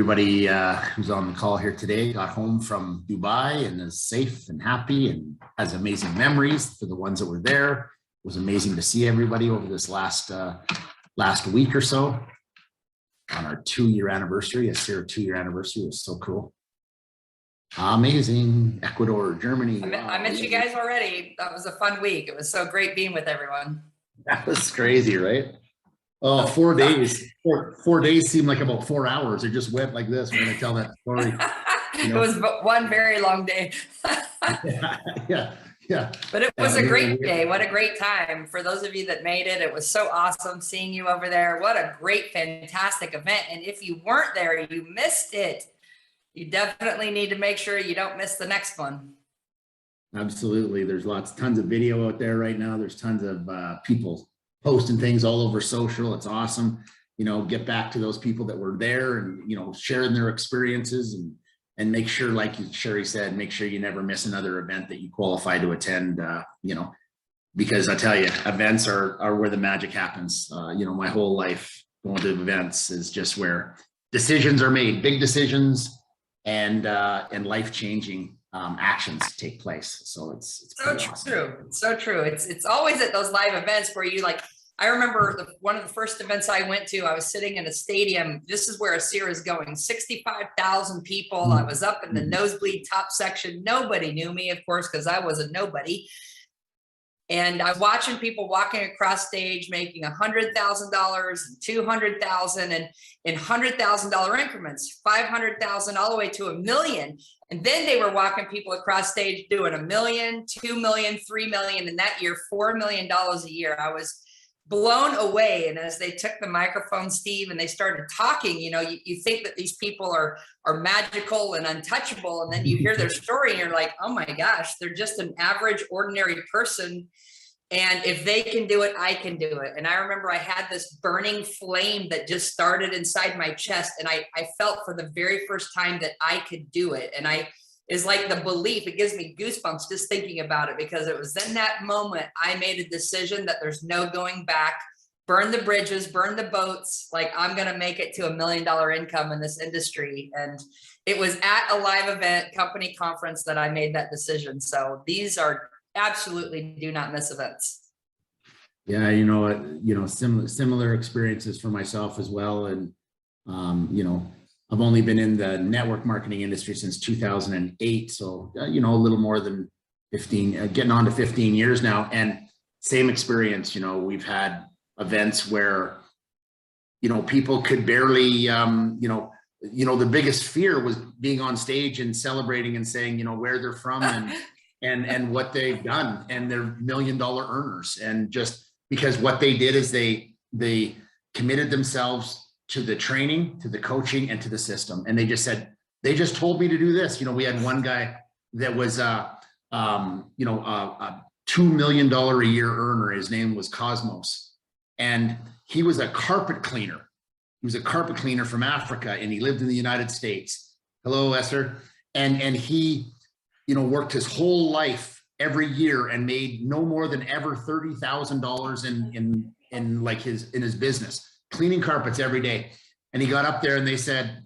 everybody who's on the call here today got home from Dubai and is safe and happy and has amazing memories. For the ones that were there, it was amazing to see everybody over this last week or so on our 2-year anniversary. A 2-year anniversary was so cool. Amazing. Ecuador, Germany. I missed you guys already. That was a fun week. It was so great being with everyone. That was crazy, right? Oh, 4 days. 4 days seemed like about 4 hours. It just went like this when I tell that story. You know? It was one very long day. Yeah. But it was a great day. What a great time. For those of you that made it, it was so awesome seeing you over there. What a great, fantastic event. And if you weren't there, you missed it. You definitely need to make sure you don't miss the next one. Absolutely. There's tons of video out there right now. There's tons of people posting things all over social. It's awesome. You know, get back to those people that were there and, you know, sharing their experiences and make sure, like Cheri said, make sure you never miss another event that you qualify to attend, you know, because I tell you, events are where the magic happens. You know, my whole life going to events is just where decisions are made, big decisions and life-changing actions take place. So it's so awesome. True. It's so true. It's always at those live events where you like, I remember one of the first events I went to, I was sitting in a stadium. This is where ASERA is going, 65,000 people. I was up in the nosebleed top section. Nobody knew me, of course, because I was a nobody. And I'm watching people walking across stage making $100,000 and $200,000 and in $100,000 increments, 500,000 all the way to $1 million. And then they were walking people across stage doing $1 million, $2 million, $3 million, and that year, $4 million a year. I was blown away. And as they took the microphone, Steve, and they started talking, you know, you think that these people are magical and untouchable. And then you hear their story and you're like, oh my gosh, they're just an average, ordinary person. And if they can do it, I can do it. And I remember I had this burning flame that just started inside my chest. And I felt for the very first time that I could do it. And is like the belief, it gives me goosebumps just thinking about it, because it was in that moment I made a decision that there's no going back, burn the bridges, burn the boats. Like, I'm going to make it to $1 million income in this industry. And it was at a live event, company conference, that I made that decision. So these are absolutely do not miss events. Yeah. You know, similar experiences for myself as well. And, you know, I've only been in the network marketing industry since 2008. So, you know, a little more than 15, getting on to 15 years now. And same experience, you know, we've had events where, you know, people could barely, you know, the biggest fear was being on stage and celebrating and saying, you know, where they're from and what they've done, and they're $1 million earners. And just because what they did is they committed themselves to the training, to the coaching, and to the system. And they just told me to do this. You know, we had one guy that was, you know, a $2 million a year earner. His name was Cosmos. And he was a carpet cleaner. He was a carpet cleaner from Africa, and he lived in the United States. Hello, Esther. And he, you know, worked his whole life every year and made no more than ever $30,000 in his business, cleaning carpets every day. And he got up there and they said,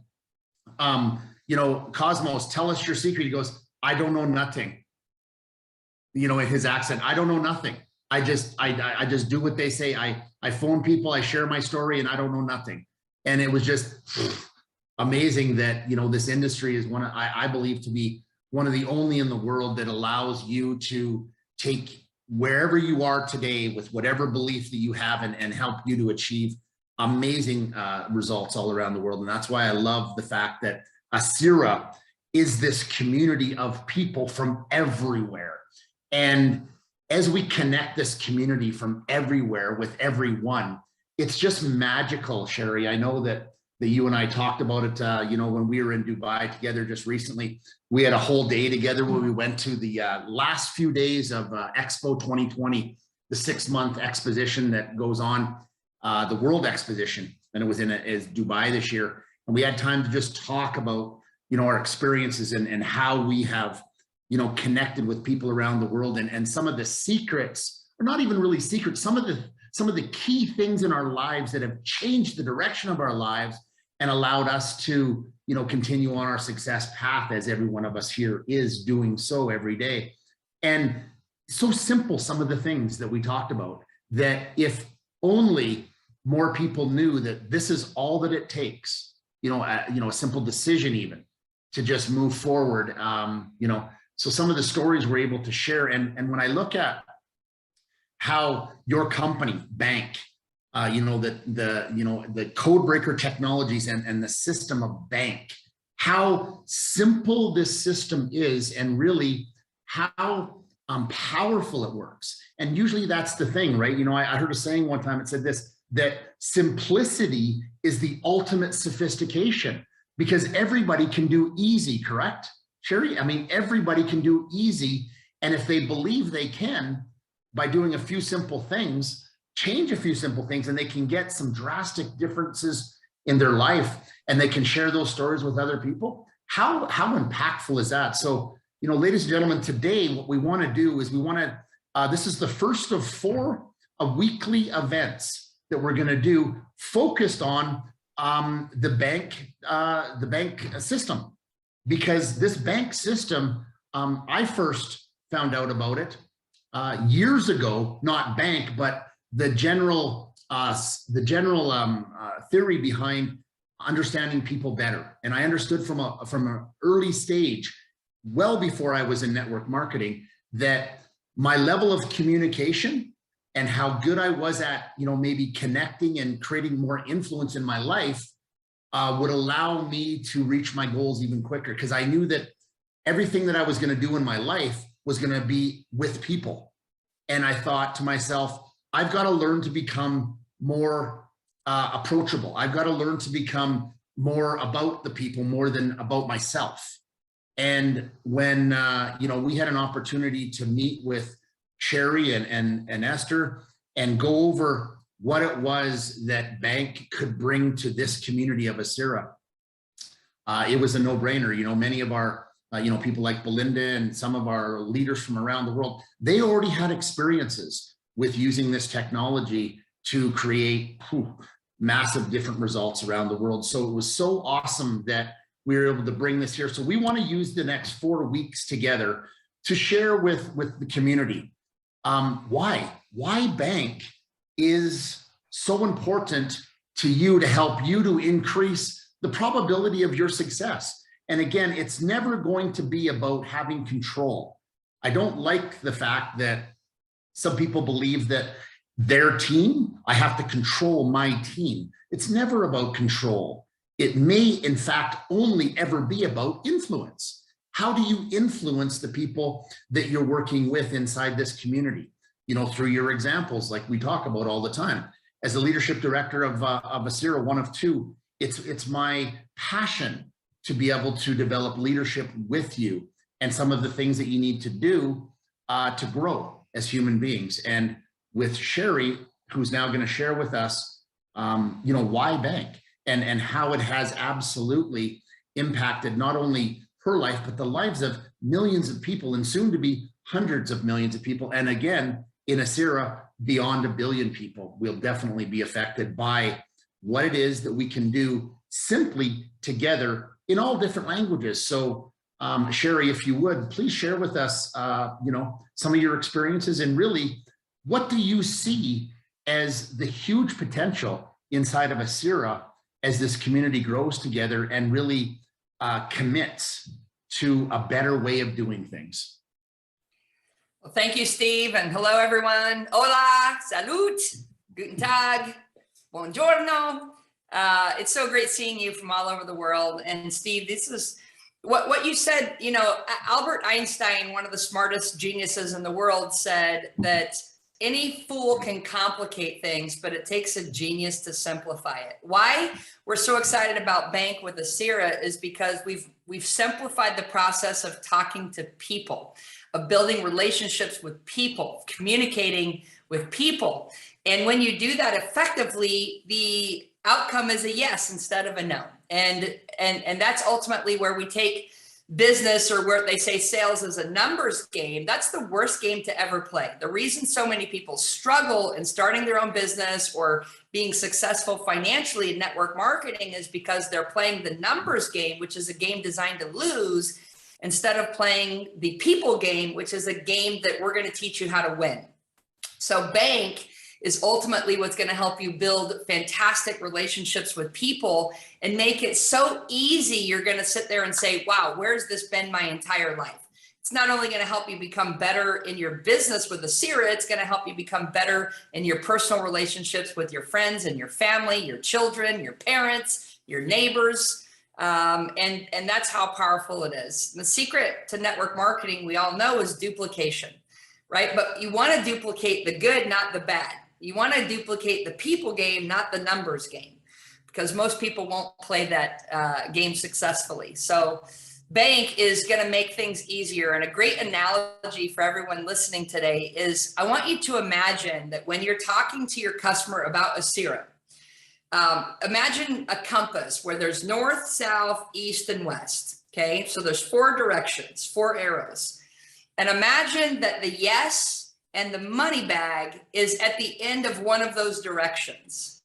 you know, Cosmos, tell us your secret. He goes, I don't know nothing. You know, in his accent, I don't know nothing. I just do what they say. I phone people, I share my story, and I don't know nothing. And it was just amazing that, you know, this industry is I believe to be one of the only in the world that allows you to take wherever you are today with whatever belief that you have and help you to achieve amazing results all around the world. And that's why I love the fact that ASERA is this community of people from everywhere. And as we connect this community from everywhere with everyone, it's just magical, Cheri. I know that you and I talked about it, you know, when we were in Dubai together just recently. We had a whole day together where we went to the last few days of Expo 2020, the 6-month exposition that goes on, the World Exposition, and it was is Dubai this year. And we had time to just talk about, you know, our experiences and how we have, you know, connected with people around the world, and some of the secrets, or not even really secrets, some of the key things in our lives that have changed the direction of our lives and allowed us to, continue on our success path as every one of us here is doing so every day. And so simple, some of the things that we talked about, that if only more people knew that this is all that it takes, a simple decision even to just move forward. So some of the stories we're able to share. And when I look at how your company, B.A.N.K, the Codebreaker technologies and the system of B.A.N.K, how simple this system is, and really how powerful it works. And usually that's the thing, right? I heard a saying one time, it said this, that simplicity is the ultimate sophistication, because everybody can do easy, correct, Cheri? I mean, everybody can do easy. And if they believe they can, by doing a few simple things, change a few simple things, and they can get some drastic differences in their life, and they can share those stories with other people. How impactful is that? So, ladies and gentlemen, today what we want to do is this is the first of 4 weekly events that we're going to do focused on the B.A.N.K system, because this B.A.N.K system, I first found out about it years ago, not B.A.N.K, but the general theory behind understanding people better. And I understood from an early stage, well before I was in network marketing, that my level of communication and how good I was at, maybe connecting and creating more influence in my life would allow me to reach my goals even quicker. Because I knew that everything that I was going to do in my life was going to be with people. And I thought to myself, I've got to learn to become more approachable. I've got to learn to become more about the people more than about myself. And when, we had an opportunity to meet with Cheri and Esther and go over what it was that B.A.N.K could bring to this community of Asira, it was a no-brainer. Many of our, people like Belinda and some of our leaders from around the world, they already had experiences with using this technology to create massive different results around the world. So it was so awesome that we were able to bring this here. So we want to use the next 4 weeks together to share with the community why B.A.N.K is so important to you, to help you to increase the probability of your success. And again, it's never going to be about having control. I don't like the fact that some people believe that their team, I have to control my team. It's never about control. It may, in fact, only ever be about influence. How do you influence the people that you're working with inside this community? Through your examples, like we talk about all the time. As the leadership director of Asira, one of 2, it's my passion to be able to develop leadership with you and some of the things that you need to do to grow as human beings. And with Cheri, who's now going to share with us, why B.A.N.K and how it has absolutely impacted not only her life, but the lives of millions of people, and soon to be hundreds of millions of people. And again, in Asira, beyond 1 billion people will definitely be affected by what it is that we can do simply together in all different languages. So Cheri, if you would, please share with us, some of your experiences, and really, what do you see as the huge potential inside of Asira as this community grows together and really commits to a better way of doing things? Well, thank you, Steve, and hello, everyone. Hola, salut, guten tag, buongiorno. It's so great seeing you from all over the world. And Steve, this is what you said. Albert Einstein, one of the smartest geniuses in the world, said that any fool can complicate things, but it takes a genius to simplify it. Why we're so excited about B.A.N.K with Asira is because we've simplified the process of talking to people, of building relationships with people, communicating with people. And when you do that effectively, the outcome is a yes instead of a no. And that's ultimately where we take business, or where they say sales is a numbers game, that's the worst game to ever play. The reason so many people struggle in starting their own business or being successful financially in network marketing is because they're playing the numbers game, which is a game designed to lose, instead of playing the people game, which is a game that we're going to teach you how to win. So B.A.N.K is ultimately what's going to help you build fantastic relationships with people and make it so easy. You're going to sit there and say, wow, where's this been my entire life? It's not only going to help you become better in your business with Asira, it's going to help you become better in your personal relationships with your friends and your family, your children, your parents, your neighbors. And that's how powerful it is. The secret to network marketing, we all know, is duplication, right? But you want to duplicate the good, not the bad. You want to duplicate the people game, not the numbers game, because most people won't play that game successfully. So B.A.N.K is going to make things easier. And a great analogy for everyone listening today is, I want you to imagine that when you're talking to your customer about Asira, imagine a compass where there's north, south, east, and west. Okay, so there's 4 directions, 4 arrows. And imagine that the yes and the money bag is at the end of one of those directions.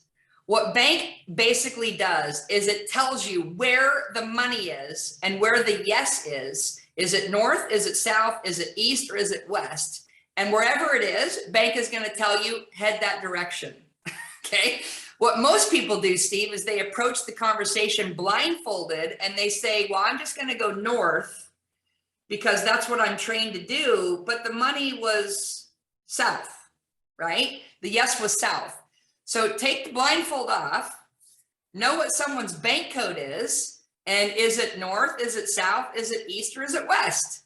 What B.A.N.K basically does is it tells you where the money is and where the yes is. Is it north? Is it south? Is it east? Or is it west? And wherever it is, B.A.N.K is going to tell you, head that direction. Okay. What most people do, Steve, is they approach the conversation blindfolded and they say, well, I'm just going to go north because that's what I'm trained to do. But the money was south, right? The yes was south. So take the blindfold off, know what someone's bank code is, and is it north, is it south, is it east, or is it west?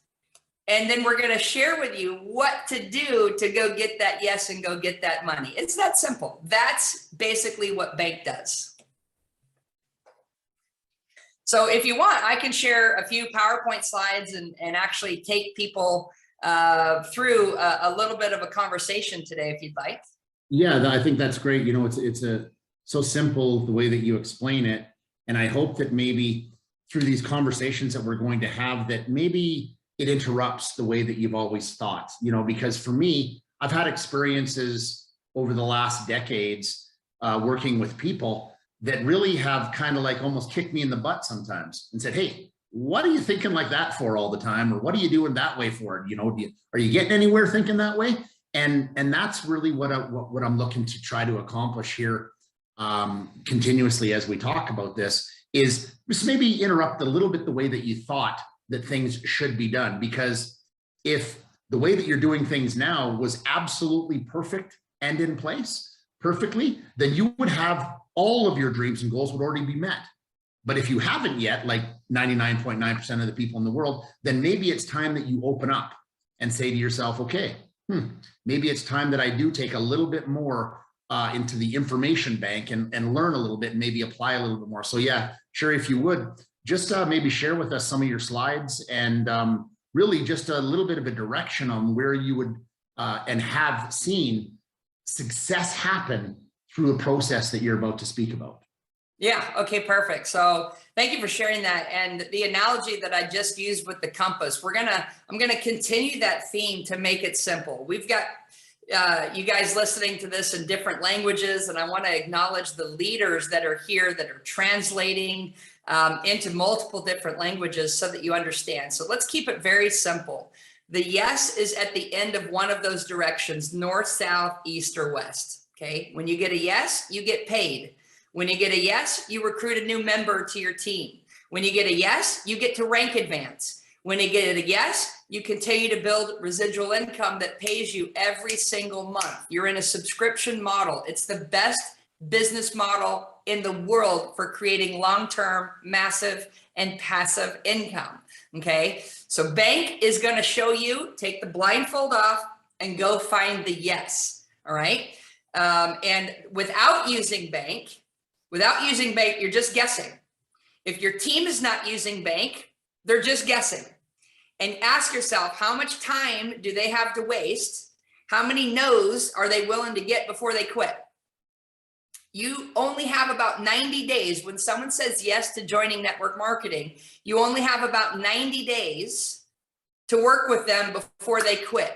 And then we're going to share with you what to do to go get that yes and go get that money. It's that simple. That's basically what B.A.N.K does. So if you want, I can share a few PowerPoint slides and actually take people through a little bit of a conversation today, if you'd like. Yeah, I think that's great. You know, it's so simple the way that you explain it. And I hope that maybe through these conversations that we're going to have, that maybe it interrupts the way that you've always thought, you know, because for me, I've had experiences over the last decades working with people that really have kind of like almost kicked me in the butt sometimes and said, hey, what are you thinking like that for all the time? Or what are you doing that way for? You know, are you getting anywhere thinking that way? And that's really what I'm looking to try to accomplish here continuously as we talk about this, is just maybe interrupt a little bit the way that you thought that things should be done. Because if the way that you're doing things now was absolutely perfect and in place perfectly, then you would have all of your dreams and goals would already be met. But if you haven't yet, like 99.9% of the people in the world, then maybe it's time that you open up and say to yourself, okay, maybe it's time that I do take a little bit more into the information bank and learn a little bit and maybe apply a little bit more. So yeah, Cheri, if you would, just maybe share with us some of your slides and really just a little bit of a direction on where you would and have seen success happen through a process that you're about to speak about. Yeah. Okay, perfect. So thank you for sharing that. And the analogy that I just used with the compass, I'm going to continue that theme to make it simple. We've got you guys listening to this in different languages, and I want to acknowledge the leaders that are here that are translating into multiple different languages so that you understand. So let's keep it very simple. The yes is at the end of one of those directions, north, south, east, or west. Okay. When you get a yes, you get paid. When you get a yes, you recruit a new member to your team. When you get a yes, you get to rank advance. When you get a yes, you continue to build residual income that pays you every single month. You're in a subscription model. It's the best business model in the world for creating long-term, massive, and passive income. Okay, so B.A.N.K is going to show you, take the blindfold off and go find the yes. All right. And without using B.A.N.K, you're just guessing. If your team is not using B.A.N.K, they're just guessing. And ask yourself, how much time do they have to waste? How many no's are they willing to get before they quit? you only have about 90 days. When someone says yes to joining network marketing, you only have about 90 days to work with them before they quit.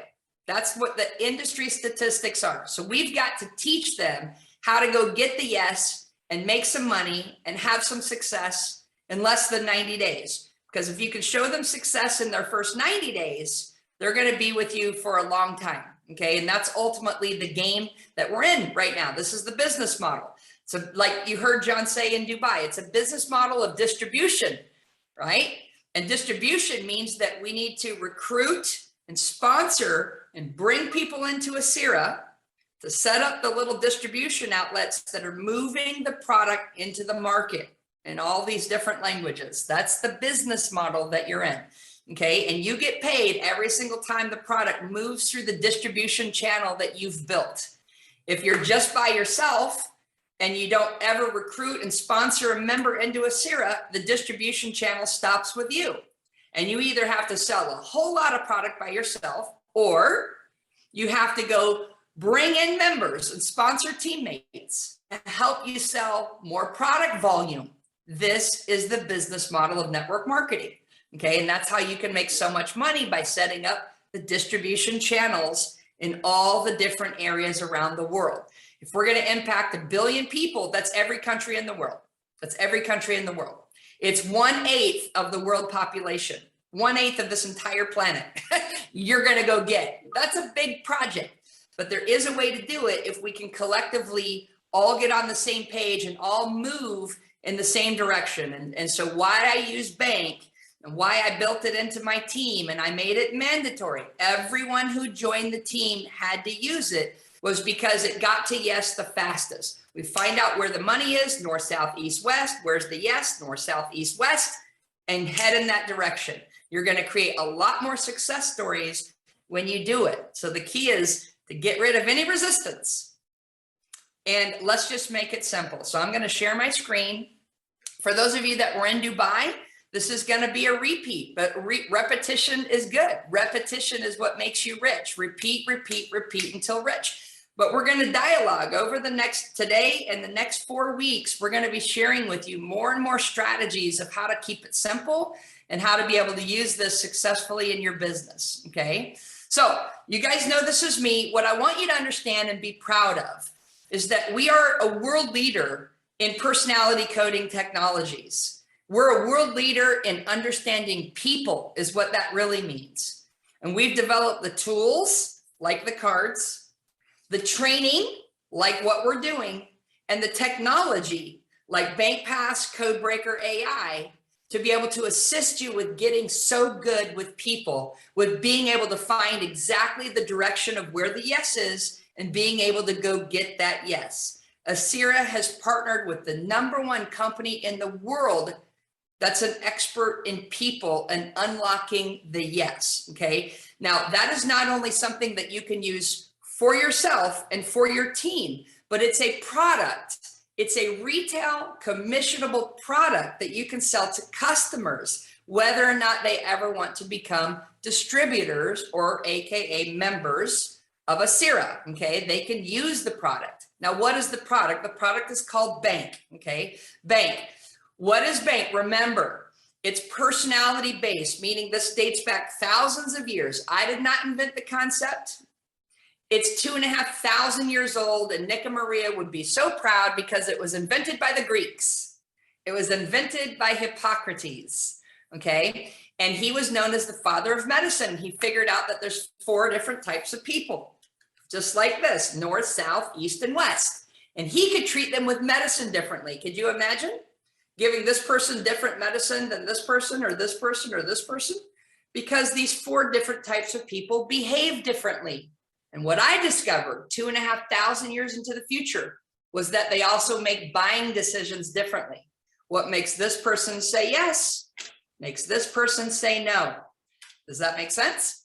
That's what the industry statistics are. So we've got to teach them how to go get the yes and make some money and have some success in less than 90 days. Because if you can show them success in their first 90 days, they're going to be with you for a long time. Okay. And that's ultimately the game that we're in right now. This is the business model. So like you heard John say in Dubai, it's a business model of distribution, right? And distribution means that we need to recruit and sponsor and bring people into Asira to set up the little distribution outlets that are moving the product into the market in all these different languages. That's the business model that you're in. Okay. And you get paid every single time the product moves through the distribution channel that you've built. If you're just by yourself and you don't ever recruit and sponsor a member into Asira, the distribution channel stops with you. And you either have to sell a whole lot of product by yourself, or you have to go bring in members and sponsor teammates and help you sell more product volume. This is the business model of network marketing. Okay. And that's how you can make so much money, by setting up the distribution channels in all the different areas around the world. If we're going to impact 1 billion people, that's every country in the world. That's every country in the world. It's 1/8 of the world population, 1/8 of this entire planet. You're going to go get. That's a big project, but there is a way to do it if we can collectively all get on the same page and all move in the same direction. And so why I use B.A.N.K and why I built it into my team and I made it mandatory, everyone who joined the team had to use it, was because it got to yes the fastest. We find out where the money is, north, south, east, west. Where's the yes? North, south, east, west, and head in that direction. You're going to create a lot more success stories when you do it. So the key is to get rid of any resistance. And let's just make it simple. So I'm going to share my screen. For those of you that were in Dubai, this is going to be a repeat, but repetition is good. Repetition is what makes you rich. Repeat, repeat, repeat until rich. But we're going to dialogue over today and the next 4 weeks. We're going to be sharing with you more and more strategies of how to keep it simple and how to be able to use this successfully in your business. Okay. So you guys know this is me. What I want you to understand and be proud of is that we are a world leader in personality coding technologies. We're a world leader in understanding people, is what that really means. And we've developed the tools like the cards, the training like what we're doing, and the technology like B.A.N.K Pass, Codebreaker AI to be able to assist you with getting so good with people, with being able to find exactly the direction of where the yes is and being able to go get that yes. Asira has partnered with the #1 company in the world that's an expert in people and unlocking the yes. Okay. Now that is not only something that you can use for yourself and for your team, but it's a product. It's a retail commissionable product that you can sell to customers, whether or not they ever want to become distributors or AKA members of Asira. Okay. They can use the product. Now, what is the product? The product is called B.A.N.K. Okay. B.A.N.K. What is B.A.N.K? Remember, it's personality based, meaning this dates back thousands of years. I did not invent the concept. It's 2,500 years old, and Nick and Maria would be so proud because it was invented by the Greeks. It was invented by Hippocrates, okay? And he was known as the father of medicine. He figured out that there's 4 different types of people, just like this, north, south, east, and west. And he could treat them with medicine differently. Could you imagine giving this person different medicine than this person or this person or this person? Because these 4 different types of people behave differently. And what I discovered 2,500 years into the future was that they also make buying decisions differently. What makes this person say yes makes this person say no. Does that make sense?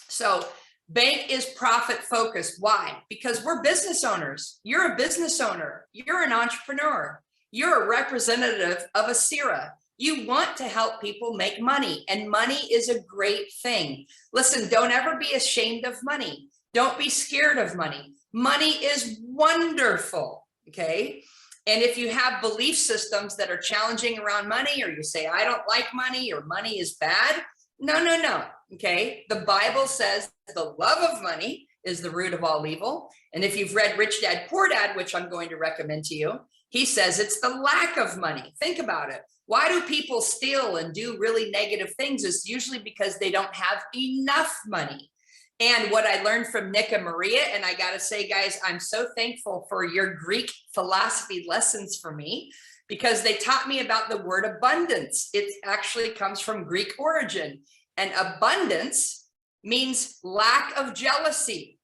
So B.A.N.K is profit focused. Why? Because we're business owners. You're a business owner. You're an entrepreneur. You're a representative of Asira. You want to help people make money, and money is a great thing. Listen, don't ever be ashamed of money. Don't be scared of money. Money is wonderful. okay? And if you have belief systems that are challenging around money, or you say, I don't like money, or money is bad, no, okay? The Bible says the love of money is the root of all evil. And if you've read Rich Dad, Poor Dad, which I'm going to recommend to you, he says it's the lack of money. Think about it. Why do people steal and do really negative things? It's usually because they don't have enough money. And what I learned from Nick and Maria, and I got to say, guys, I'm so thankful for your Greek philosophy lessons for me, because they taught me about the word abundance. It actually comes from Greek origin, and abundance means lack of jealousy.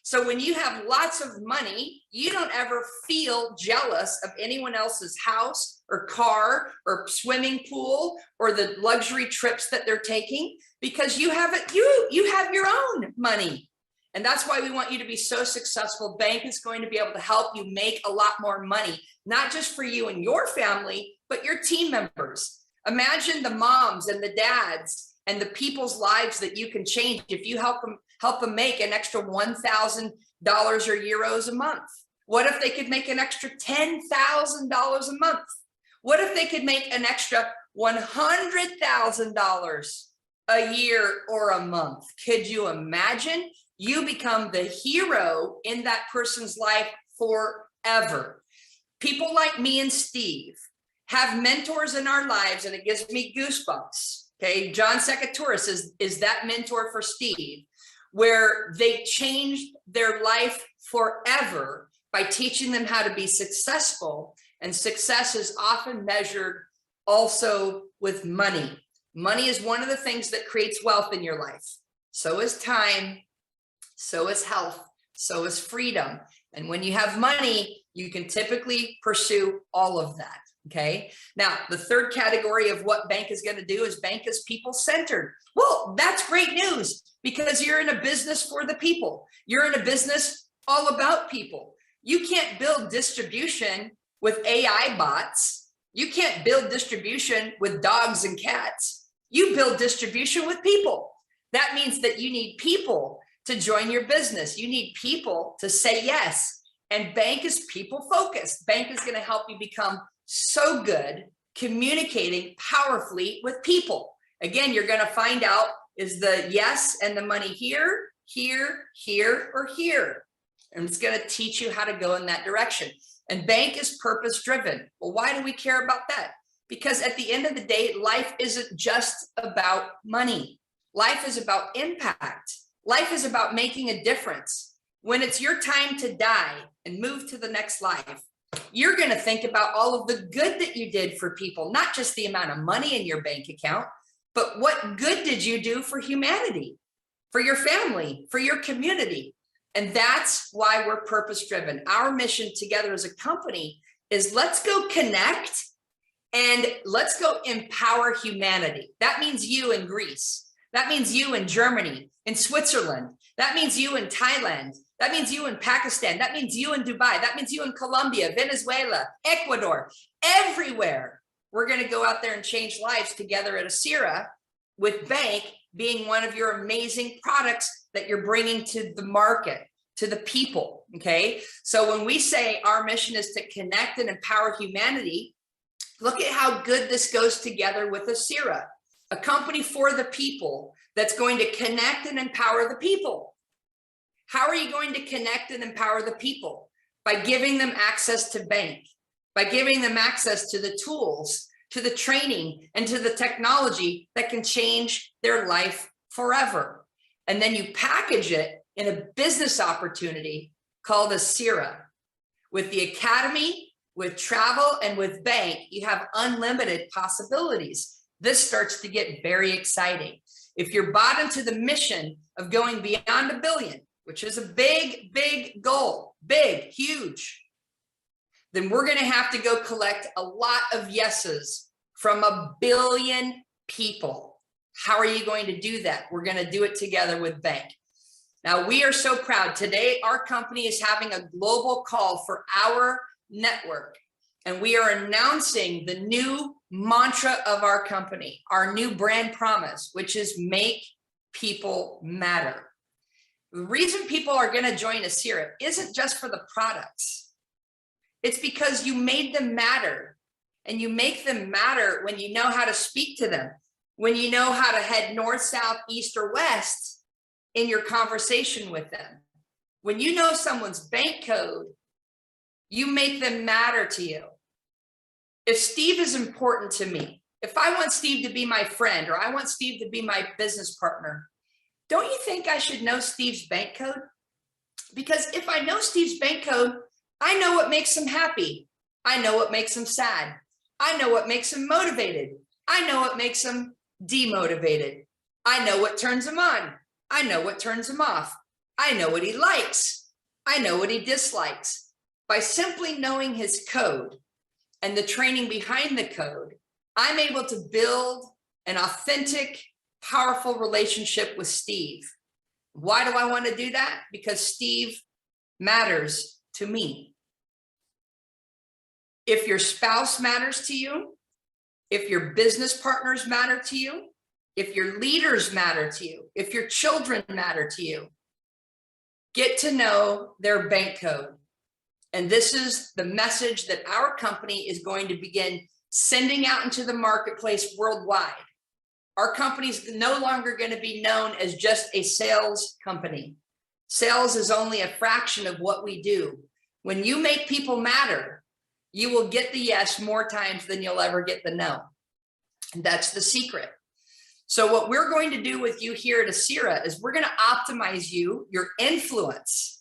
So when you have lots of money, you don't ever feel jealous of anyone else's house or car or swimming pool or the luxury trips that they're taking, because you have it, you have your own money. And that's why we want you to be so successful. B.A.N.K is going to be able to help you make a lot more money, not just for you and your family, but your team members. Imagine the moms and the dads and the people's lives that you can change if you help them make an extra $1,000 or euros a month. What if they could make an extra $10,000 a month? What if they could make an extra $100,000 a year or a month? Could you imagine? You become the hero in that person's life forever. People like me and Steve have mentors in our lives, and it gives me goosebumps. Okay, John Secatouris is that mentor for Steve, where they changed their life forever by teaching them how to be successful. And success is often measured also with money. Money is one of the things that creates wealth in your life. So is time, so is health, so is freedom. And when you have money, you can typically pursue all of that. Okay. Now, the third category of what B.A.N.K is going to do is B.A.N.K is people-centered. Well, that's great news, because you're in a business for the people. You're in a business all about people. You can't build distribution with AI bots. You can't build distribution with dogs and cats. You build distribution with people. That means that you need people to join your business. You need people to say yes. And B.A.N.K is people-focused. B.A.N.K is going to help you become so good communicating powerfully with people. Again, you're going to find out, is the yes and the money here, here, here, or here? And it's going to teach you how to go in that direction. And B.A.N.K is purpose-driven. Well, why do we care about that? Because at the end of the day, life isn't just about money. Life is about impact. Life is about making a difference. When it's your time to die and move to the next life, you're going to think about all of the good that you did for people, not just the amount of money in your bank account, but what good did you do for humanity, for your family, for your community? And that's why we're purpose-driven. Our mission together as a company is let's go connect and let's go empower humanity. That means you in Greece. That means you in Germany, in Switzerland. That means you in Thailand. That means you in Pakistan. That means you in Dubai. That means you in Colombia, Venezuela, Ecuador, everywhere. We're going to go out there and change lives together at Asira, with B.A.N.K being one of your amazing products that you're bringing to the market, to the people. Okay. So when we say our mission is to connect and empower humanity, look at how good this goes together with Asira, a company for the people that's going to connect and empower the people. How are you going to connect and empower the people? By giving them access to B.A.N.K, by giving them access to the tools, to the training, and to the technology that can change their life forever. And then you package it in a business opportunity called Asira. With the Academy, with travel, and with B.A.N.K, you have unlimited possibilities. This starts to get very exciting. If you're bought into the mission of going beyond $1 billion, which is a big, big goal, big, huge, then we're going to have to go collect a lot of yeses from 1 billion people. How are you going to do that? We're going to do it together with B.A.N.K. Now, we are so proud. Today, our company is having a global call for our network, and we are announcing the new mantra of our company, our new brand promise, which is make people matter. The reason people are going to join Asira isn't just for the products. It's because you made them matter. And you make them matter when you know how to speak to them, when you know how to head north, south, east, or west in your conversation with them. When you know someone's bank code, you make them matter to you. If Steve is important to me, if I want Steve to be my friend, or I want Steve to be my business partner, don't you think I should know Steve's bank code? Because if I know Steve's bank code, I know what makes him happy. I know what makes him sad. I know what makes him motivated. I know what makes him demotivated. I know what turns him on. I know what turns him off. I know what he likes. I know what he dislikes. By simply knowing his code and the training behind the code, I'm able to build an authentic, powerful relationship with Steve. Why do I want to do that? Because Steve matters to me. If your spouse matters to you, if your business partners matter to you, if your leaders matter to you, if your children matter to you, get to know their bank code. And this is the message that our company is going to begin sending out into the marketplace worldwide. Our company is no longer going to be known as just a sales company. Sales is only a fraction of what we do. When you make people matter, you will get the yes more times than you'll ever get the no. And that's the secret. So what we're going to do with you here at Asira is we're going to optimize your influence,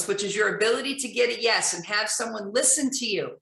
which is your ability to get a yes and have someone listen to you,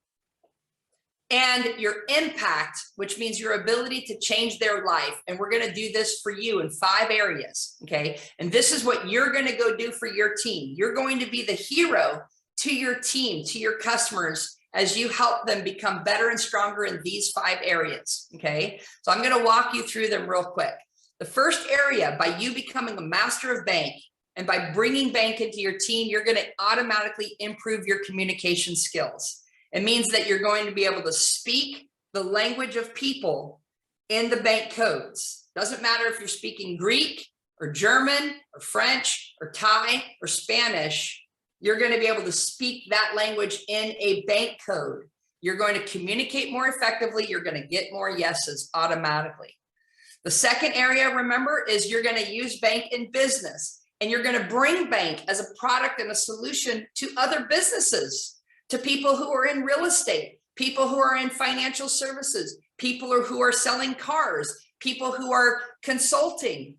and your impact, which means your ability to change their life. And we're going to do this for you in 5 areas. Okay. And this is what you're going to go do for your team. You're going to be the hero to your team, to your customers, as you help them become better and stronger in these 5 areas, okay? So I'm gonna walk you through them real quick. The first area, by you becoming a master of bank and by bringing bank into your team, you're gonna automatically improve your communication skills. It means that you're going to be able to speak the language of people in the bank codes. Doesn't matter if you're speaking Greek or German or French or Thai or Spanish, you're going to be able to speak that language in a bank code. You're going to communicate more effectively. You're going to get more yeses automatically. The second area, remember, is you're going to use bank in business, and you're going to bring bank as a product and a solution to other businesses, to people who are in real estate, people who are in financial services, people who are selling cars, people who are consulting.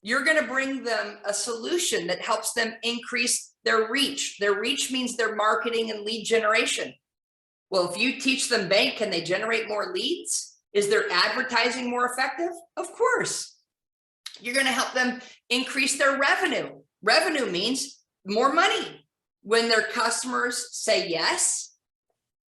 You're going to bring them a solution that helps them increase their reach. Their reach means their marketing and lead generation. Well, if you teach them bank, can they generate more leads? Is their advertising more effective? Of course. You're going to help them increase their revenue. Revenue means more money. When their customers say yes,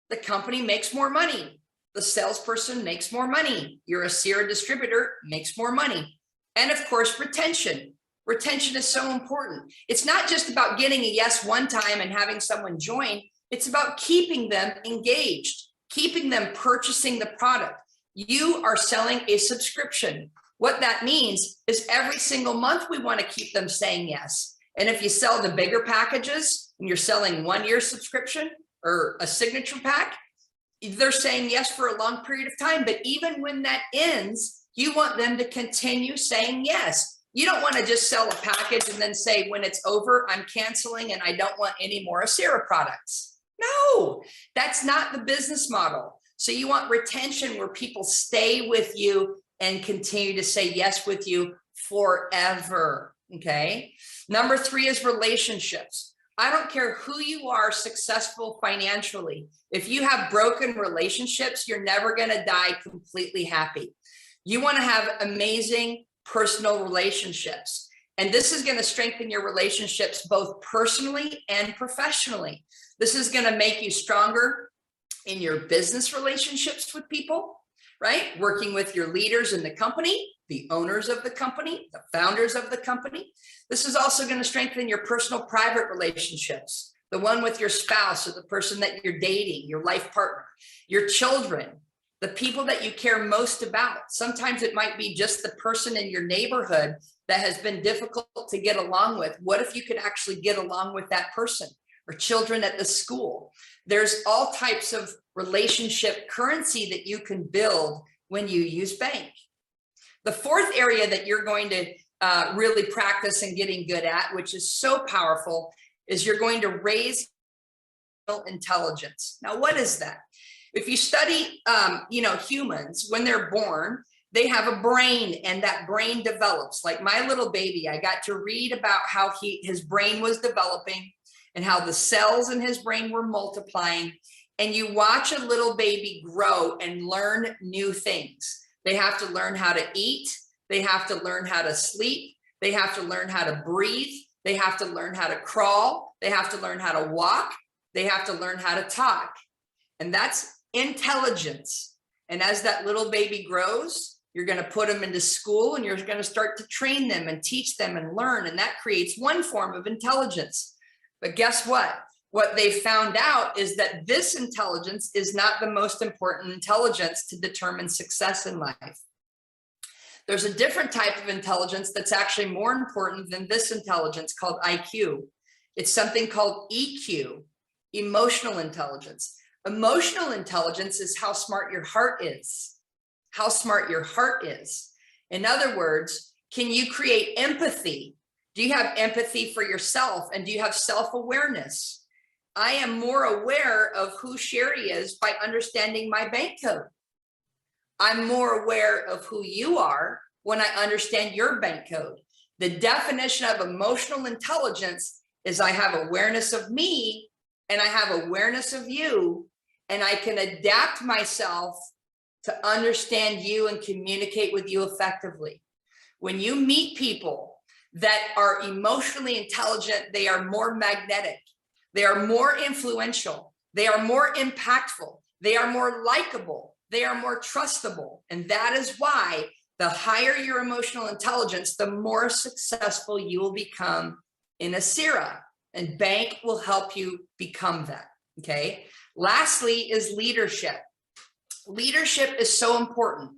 the company makes more money. The salesperson makes more money. Your Asira distributor makes more money. And of course, retention. Retention is so important. It's not just about getting a yes one time and having someone join. It's about keeping them engaged, keeping them purchasing the product. You are selling a subscription. What that means is every single month we want to keep them saying yes. And if you sell the bigger packages and you're selling 1-year subscription or a signature pack, they're saying yes for a long period of time. But even when that ends, you want them to continue saying yes. You don't want to just sell a package and then say, when it's over, I'm canceling and I don't want any more Asira products. No, that's not the business model. So you want retention where people stay with you and continue to say yes with you forever, okay? Number 3 is relationships. I don't care who you are successful financially. If you have broken relationships, you're never going to die completely happy. You want to have amazing personal relationships. And this is going to strengthen your relationships both personally and professionally. This is going to make you stronger in your business relationships with people, right? Working with your leaders in the company, the owners of the company, the founders of the company. This is also going to strengthen your personal private relationships, the one with your spouse or the person that you're dating, your life partner, your children, the people that you care most about. Sometimes it might be just the person in your neighborhood that has been difficult to get along with. What if you could actually get along with that person? or children at the school. There's all types of relationship currency that you can build when you use B.A.N.K. The fourth area that you're going to really practice and getting good at, which is so powerful, is you're going to raise intelligence. Now, what is that? If you study, humans, when they're born, they have a brain, and that brain develops. Like my little baby, I got to read about how his brain was developing and how the cells in his brain were multiplying. And you watch a little baby grow and learn new things. They have to learn how to eat. They have to learn how to sleep. They have to learn how to breathe. They have to learn how to crawl. They have to learn how to walk. They have to learn how to talk. And that's intelligence. And as that little baby grows, you're going to put them into school and you're going to start to train them and teach them and learn. And that creates one form of intelligence. But guess what? What they found out is that this intelligence is not the most important intelligence to determine success in life. There's a different type of intelligence that's actually more important than this intelligence, called IQ. It's something called EQ, emotional intelligence. Emotional intelligence is how smart your heart is. How smart your heart is. In other words, can you create empathy? Do you have empathy for yourself? And do you have self-awareness? I am more aware of who Cheri is by understanding my bank code. I'm more aware of who you are when I understand your bank code. The definition of emotional intelligence is I have awareness of me and I have awareness of you, and I can adapt myself to understand you and communicate with you effectively. When you meet people that are emotionally intelligent, they are more magnetic. They are more influential. They are more impactful. They are more likable. They are more trustable. And that is why the higher your emotional intelligence, the more successful you will become in a CIRA. And B.A.N.K will help you become that. Okay. Lastly is leadership. Leadership is so important.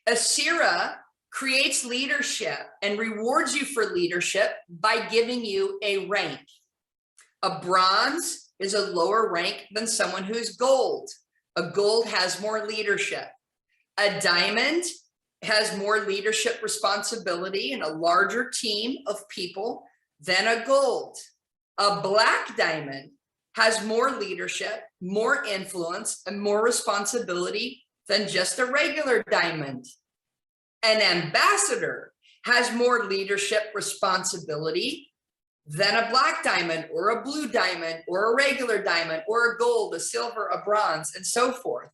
A CIRA creates leadership and rewards you for leadership by giving you a rank. A bronze is a lower rank than someone who's gold. A gold has more leadership. A diamond has more leadership responsibility and a larger team of people than a gold. A black diamond has more leadership, more influence, and more responsibility than just a regular diamond. An ambassador has more leadership responsibility than a black diamond or a blue diamond or a regular diamond or a gold, a silver, a bronze, and so forth.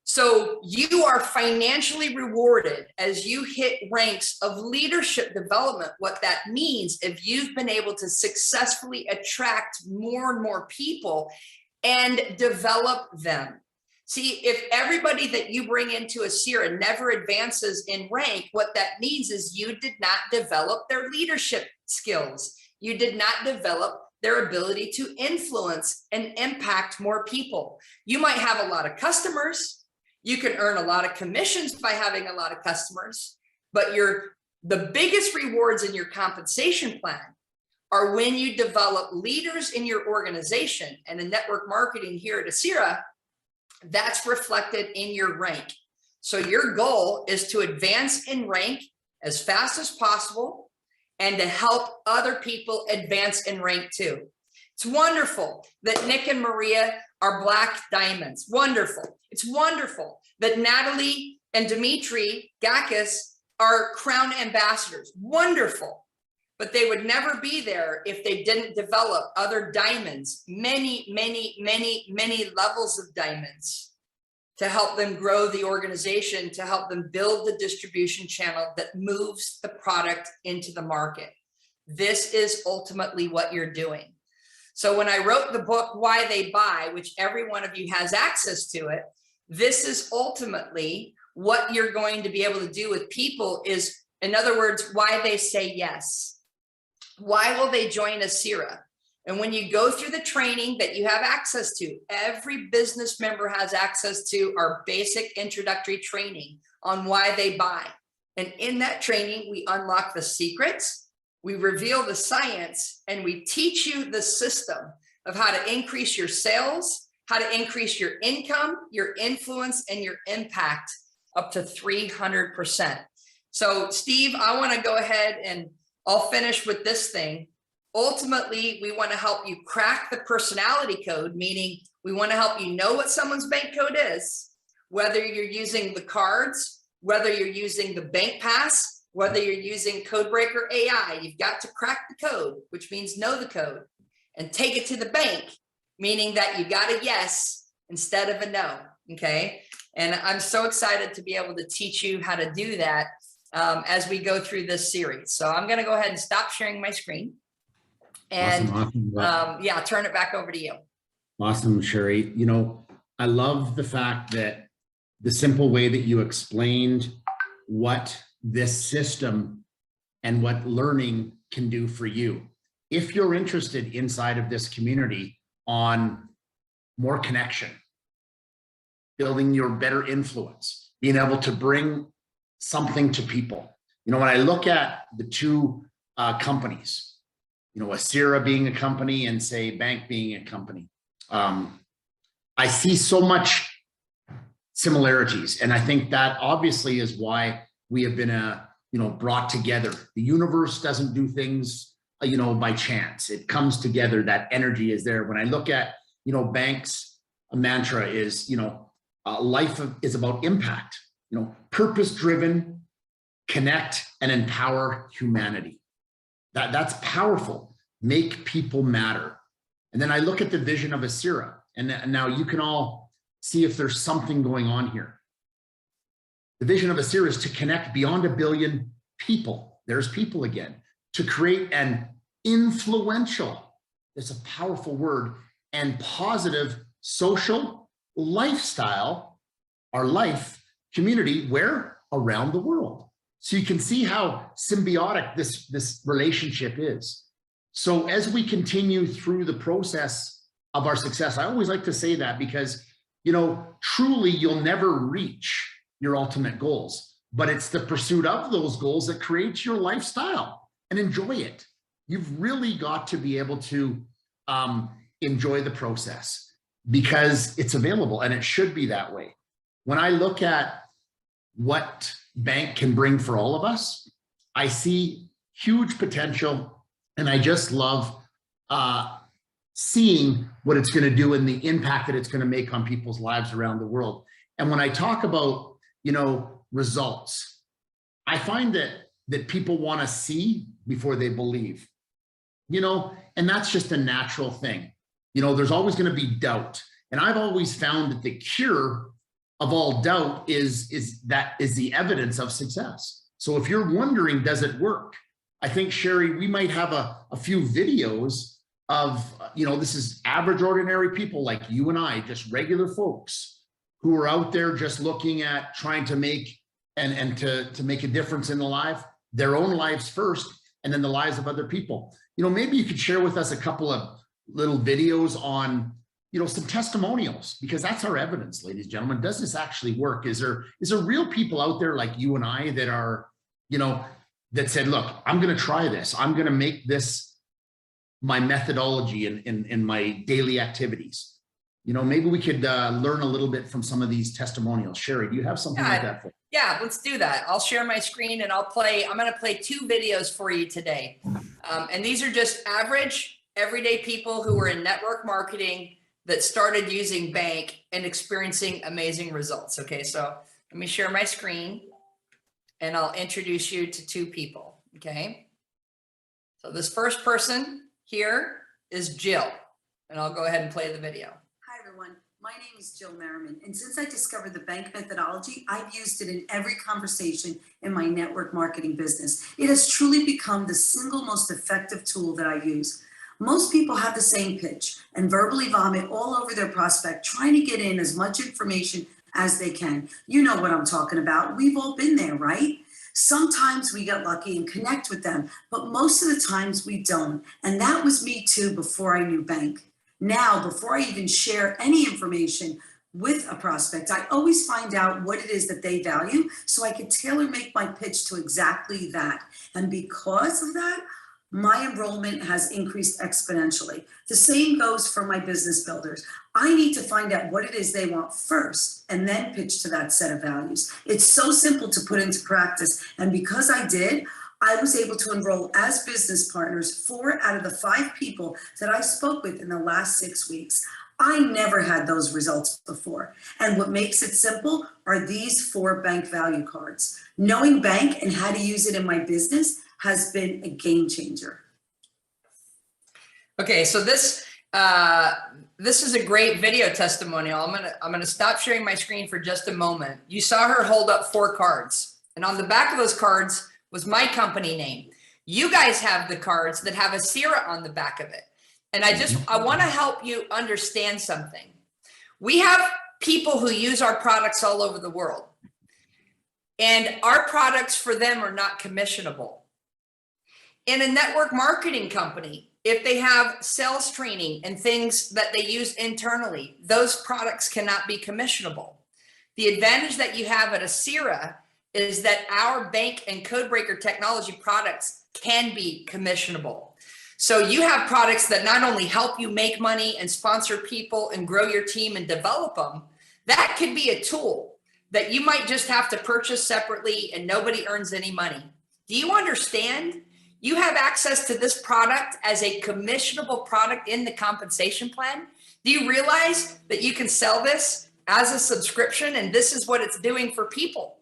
So you are financially rewarded as you hit ranks of leadership development. What that means, if you've been able to successfully attract more and more people and develop them. See, if everybody that you bring into a CIRA never advances in rank, what that means is you did not develop their leadership skills. You did not develop their ability to influence and impact more people. You might have a lot of customers. You can earn a lot of commissions by having a lot of customers, but the biggest rewards in your compensation plan are when you develop leaders in your organization. And in network marketing here at CIRA, that's reflected in your rank. So your goal is to advance in rank as fast as possible and to help other people advance in rank too. It's wonderful that Nick and Maria are black diamonds. Wonderful. It's wonderful that Natalie and Dimitri Gakis are crown ambassadors. Wonderful. But they would never be there if they didn't develop other diamonds, many, many, many, many levels of diamonds to help them grow the organization, to help them build the distribution channel that moves the product into the market. This is ultimately what you're doing. So when I wrote the book, Why They Buy, which every one of you has access to it, this is ultimately what you're going to be able to do with people is, in other words, why they say yes. Why will they join a CIRA? And when you go through the training that you have access to, every business member has access to our basic introductory training on why they buy. And in that training, we unlock the secrets, we reveal the science, and we teach you the system of how to increase your sales, how to increase your income, your influence, and your impact up to 300%. So Steve, I want to go ahead and I'll finish with this thing. Ultimately, we want to help you crack the personality code, meaning we want to help you know what someone's bank code is, whether you're using the cards, whether you're using the bank pass, whether you're using Codebreaker AI. You've got to crack the code, which means know the code, and take it to the bank, meaning that you got a yes instead of a no. Okay. And I'm so excited to be able to teach you how to do that as we go through this series. So I'm going to go ahead and stop sharing my screen and awesome. yeah, turn it back over to you. Awesome, Cheri. You know, I love the fact that the simple way that you explained what this system and what learning can do for you. If you're interested inside of this community on more connection, building your better influence, being able to bring something to people. You know, when I look at the two companies, you know, Asira being a company and say B.A.N.K being a company, I see so much similarities. And I think that obviously is why we have been brought together. The universe doesn't do things, by chance. It comes together. That energy is there. When I look at, B.A.N.K's mantra is, life is about impact, purpose-driven, connect and empower humanity. That's powerful. Make people matter. And then I look at the vision of Asira, and now you can all see if there's something going on here. The vision of Asira is to connect beyond 1 billion people. There's people again. To create an influential, it's a powerful word, and positive social lifestyle, our life community, where? Around the world. So you can see how symbiotic this relationship is. So as we continue through the process of our success, I always like to say that because, truly you'll never reach your ultimate goals, but it's the pursuit of those goals that creates your lifestyle, and enjoy it. You've really got to be able to enjoy the process because it's available, and it should be that way. When I look at what B.A.N.K can bring for all of us, I see huge potential, and I just love seeing what it's going to do and the impact that it's going to make on people's lives around the world. And when I talk about, results, I find that people want to see before they believe, and that's just a natural thing. There's always going to be doubt. And I've always found that the cure of all doubt is the evidence of success. So if you're wondering, does it work? I think, Cheri, we might have a few videos of, this is average, ordinary people like you and I, just regular folks who are out there just looking at trying to make and to make a difference in their own lives first, and then the lives of other people. Maybe you could share with us a couple of little videos on, some testimonials, because that's our evidence, ladies and gentlemen. Does this actually work? Is there real people out there like you and I that are, that said, look, I'm going to try this. I'm going to make this my methodology in my daily activities. Maybe we could learn a little bit from some of these testimonials. Cheri, do you have something like that? Yeah, let's do that. I'll share my screen and I'm going to play 2 videos for you today. And these are just average, everyday people who are in network marketing that started using B.A.N.K and experiencing amazing results. Okay, so let me share my screen and I'll introduce you to 2 people. Okay, so this first person here is Jill, and I'll go ahead and play the video. Hi everyone, my name is Jill Merriman, and since I discovered the B.A.N.K methodology, I've used it in every conversation in my network marketing business. It has truly become the single most effective tool that I use. Most people have the same pitch and verbally vomit all over their prospect, trying to get in as much information as they can. You know what I'm talking about. We've all been there, right? Sometimes we get lucky and connect with them, but most of the times we don't. And that was me too before I knew B.A.N.K. Now, before I even share any information with a prospect, I always find out what it is that they value so I can tailor make my pitch to exactly that. And because of that, my enrollment has increased exponentially. The same goes for my business builders. I need to find out what it is they want first and then pitch to that set of values. It's so simple to put into practice. And because I did, I was able to enroll as business partners 4 out of the 5 people that I spoke with in the last 6 weeks. I never had those results before. And what makes it simple are these 4 B.A.N.K value cards. Knowing B.A.N.K and how to use it in my business has been a game changer. Okay, so this is a great video testimonial. I'm gonna stop sharing my screen for just a moment. You saw her hold up 4 cards, and on the back of those cards was my company name. You guys have the cards that have a Sierra on the back of it. And I want to help you understand something. We have people who use our products all over the world, and our products for them are not commissionable. In a network marketing company, if they have sales training and things that they use internally, those products cannot be commissionable. The advantage that you have at Asira is that our B.A.N.K and Codebreaker technology products can be commissionable. So you have products that not only help you make money and sponsor people and grow your team and develop them, that could be a tool that you might just have to purchase separately and nobody earns any money. Do you understand? You have access to this product as a commissionable product in the compensation plan. Do you realize that you can sell this as a subscription, and this is what it's doing for people?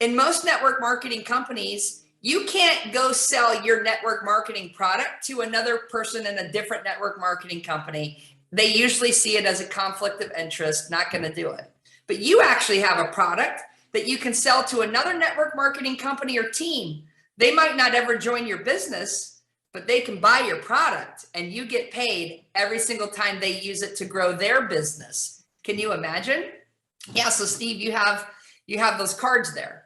In most network marketing companies, you can't go sell your network marketing product to another person in a different network marketing company. They usually see it as a conflict of interest, not going to do it. But you actually have a product that you can sell to another network marketing company or team. They might not ever join your business, but they can buy your product and you get paid every single time they use it to grow their business. Can you imagine? Yeah, so Steve, you have those cards there.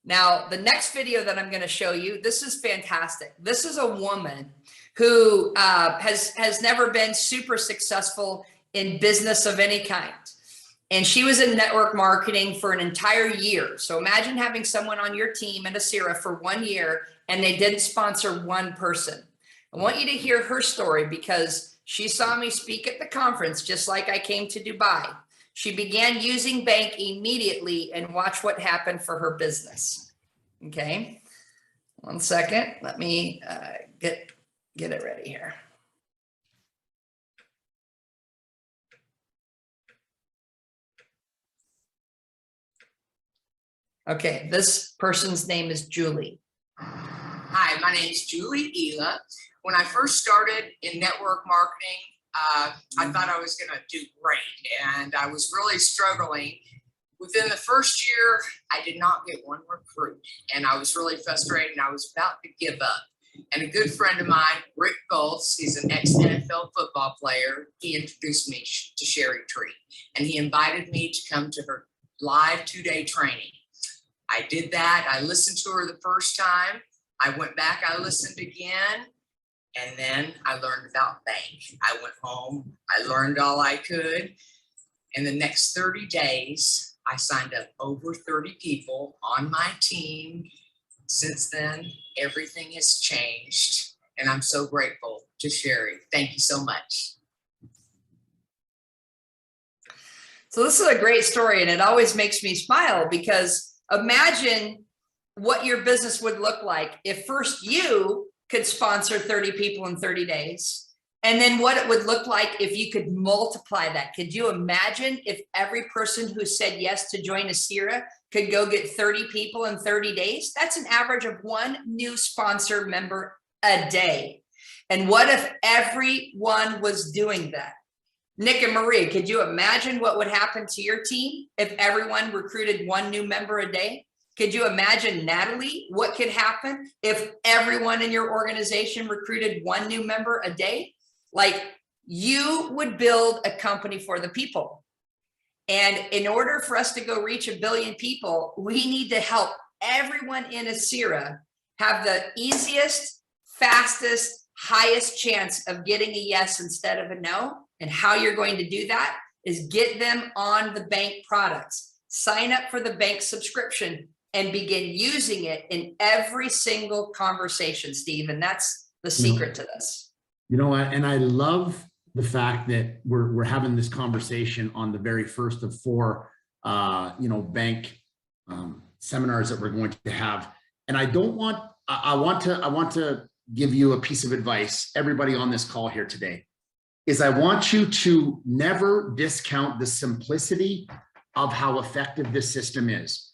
Now, the next video that I'm going to show you, this is fantastic. This is a woman who has never been super successful in business of any kind. And she was in network marketing for an entire year. So imagine having someone on your team at Asira for 1 year and they didn't sponsor one person. I want you to hear her story because she saw me speak at the conference just like I came to Dubai. She began using B.A.N.K immediately and watch what happened for her business. Okay, 1 second. Let me get it ready here. Okay, this person's name is Julie. Hi, my name is Julie Ela. When I first started in network marketing, I thought I was going to do great, and I was really struggling. Within the first year, I did not get one recruit, and I was really frustrated, and I was about to give up. And a good friend of mine, Rick Goltz, he's an ex-NFL football player, he introduced me to Cheri, and he invited me to come to her live 2-day training. I did that. I listened to her the first time. I went back, I listened again. And then I learned about B.A.N.K. I went home, I learned all I could. In the next 30 days, I signed up over 30 people on my team. Since then, everything has changed. And I'm so grateful to Cheri. Thank you so much. So this is a great story, and it always makes me smile because imagine what your business would look like if first you could sponsor 30 people in 30 days. And then what it would look like if you could multiply that. Could you imagine if every person who said yes to join Asira could go get 30 people in 30 days? That's an average of 1 new sponsor member a day. And what if everyone was doing that? Nick and Marie, could you imagine what would happen to your team if everyone recruited 1 new member a day? Could you imagine, Natalie, what could happen if everyone in your organization recruited 1 new member a day? Like, you would build a company for the people. And in order for us to go reach 1 billion people, we need to help everyone in Asira have the easiest, fastest, highest chance of getting a yes instead of a no. And how you're going to do that is get them on the B.A.N.K products, sign up for the B.A.N.K subscription, and begin using it in every single conversation, Steve. And that's the secret to this. You know what? And I love the fact that we're having this conversation on the very first of 4, bank seminars that we're going to have. And I want to give you a piece of advice, everybody on this call here today, is I want you to never discount the simplicity of how effective this system is.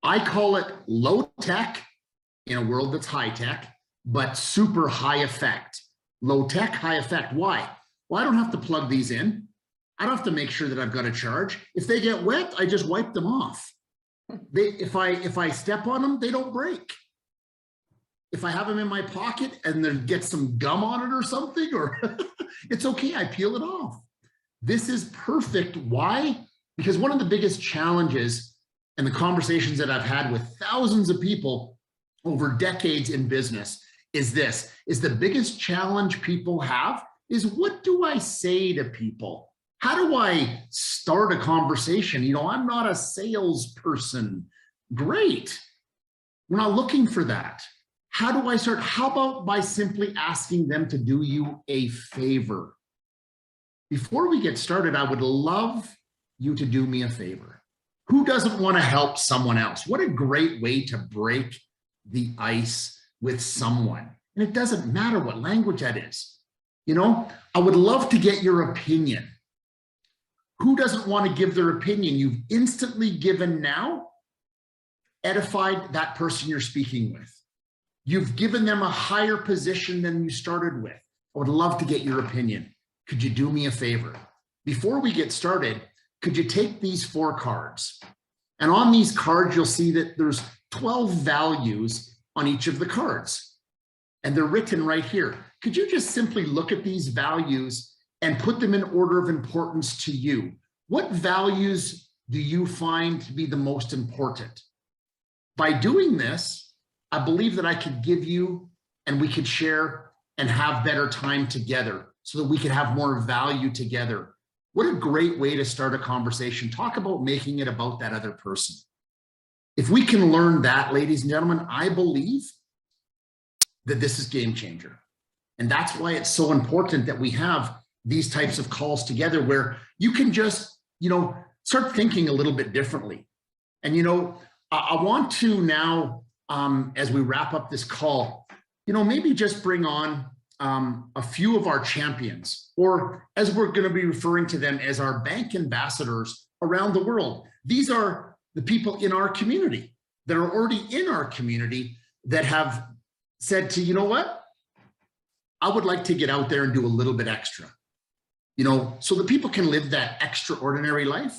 I call it low tech in a world that's high tech, but super high effect. Low tech, high effect. Why? Well, I don't have to plug these in. I don't have to make sure that I've got a charge. If they get wet, I just wipe them off. If I step on them, they don't break. If I have them in my pocket and there gets some gum on it or something, or it's okay, I peel it off. This is perfect. Why? Because one of the biggest challenges and the conversations that I've had with thousands of people over decades in business is the biggest challenge people have is, what do I say to people? How do I start a conversation? I'm not a salesperson. Great. We're not looking for that. How do I start? How about by simply asking them to do you a favor? Before we get started, I would love you to do me a favor. Who doesn't want to help someone else? What a great way to break the ice with someone. And it doesn't matter what language that is. I would love to get your opinion. Who doesn't want to give their opinion? You've instantly given now, edified that person you're speaking with. You've given them a higher position than you started with. I would love to get your opinion. Could you do me a favor? Before we get started, could you take these 4 cards? And on these cards, you'll see that there's 12 values on each of the cards. And they're written right here. Could you just simply look at these values and put them in order of importance to you? What values do you find to be the most important? By doing this, I believe that I could give you and we could share and have better time together so that we could have more value together. What a great way to start a conversation. Talk about making it about that other person. If we can learn that, ladies and gentlemen, I believe that this is game changer. And that's why it's so important that we have these types of calls together where you can just, start thinking a little bit differently. And, I want to now, as we wrap up this call, maybe just bring on a few of our champions, or as we're going to be referring to them as our bank ambassadors around the world. These are the people in our community that are already in our community that have said to, you know what? I would like to get out there and do a little bit extra, so that people can live that extraordinary life.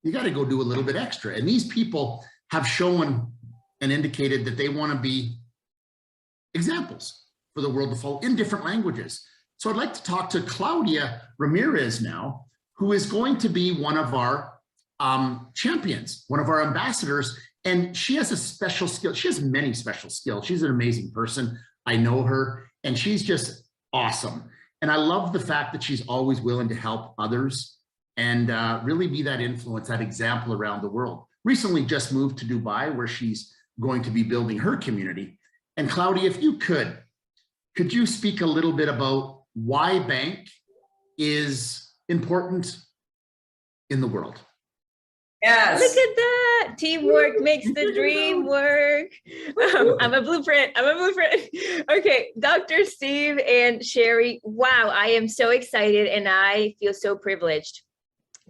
You got to go do a little bit extra. And these people have shown and indicated that they want to be examples for the world to follow in different languages. So I'd like to talk to Claudia Ramirez now, who is going to be one of our champions, one of our ambassadors. And she has a special skill. She has many special skills. She's an amazing person. I know her, and she's just awesome. And I love the fact that she's always willing to help others and really be that influence, that example around the world. Recently just moved to Dubai, where she's going to be building her community. And Claudia, if you could you speak a little bit about why bank is important in the world? Yes. Look at that. Teamwork makes the dream work. I'm a blueprint. Okay, Dr. Steve and Cheri, wow, I am so excited and I feel so privileged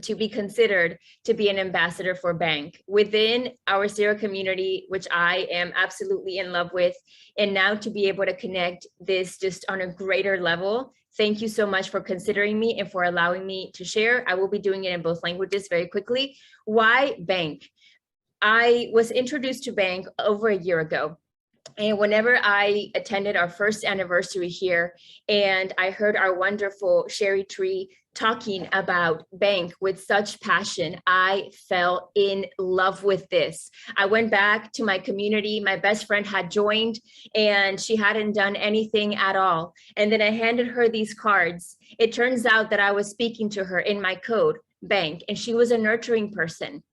to be considered to be an ambassador for B.A.N.K within our Sarah community, which I am absolutely in love with. And now to be able to connect this just on a greater level. Thank you so much for considering me and for allowing me to share. I will be doing it in both languages very quickly. Why B.A.N.K? I was introduced to B.A.N.K over a year ago. And whenever I attended our first anniversary here and I heard our wonderful Cheri talking about B.A.N.K with such passion, I fell in love with this. I went back to my community. My best friend had joined and she hadn't done anything at all. And then I handed her these cards. It turns out that I was speaking to her in my code, B.A.N.K, and she was a nurturing person.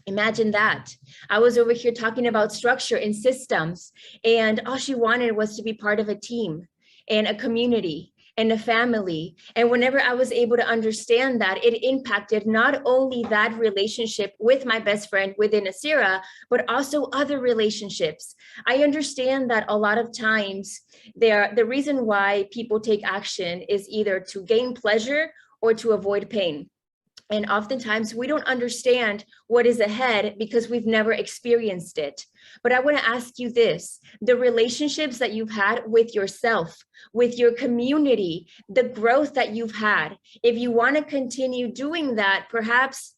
Imagine that. I was over here talking about structure and systems, and all she wanted was to be part of a team. and a community and a family. And whenever I was able to understand that, it impacted not only that relationship with my best friend within Asira, but also other relationships. I understand that a lot of times the reason why people take action is either to gain pleasure or to avoid pain. And oftentimes we don't understand what is ahead because we've never experienced it. But I want to ask you this, the relationships that you've had with yourself, with your community, the growth that you've had, if you want to continue doing that, perhaps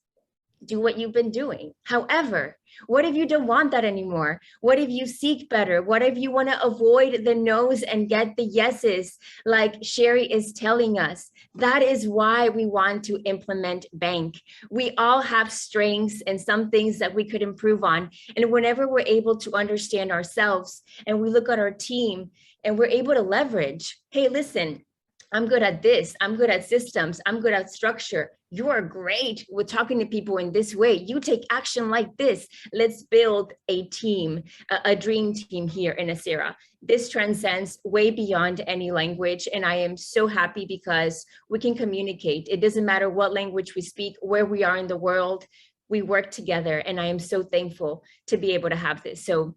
do what you've been doing. However, what if you don't want that anymore? What if you seek better? What if you want to avoid the no's and get the yeses, like Cheri is telling us? That is why we want to implement B.A.N.K. We all have strengths and some things that we could improve on. And whenever we're able to understand ourselves and we look at our team and we're able to leverage, hey, listen, I'm good at this. I'm good at systems. I'm good at structure. You are great with talking to people in this way. You take action like this. Let's build a team, a dream team here in Asira. This transcends way beyond any language. And I am so happy because we can communicate. It doesn't matter what language we speak, where we are in the world, we work together. And I am so thankful to be able to have this. So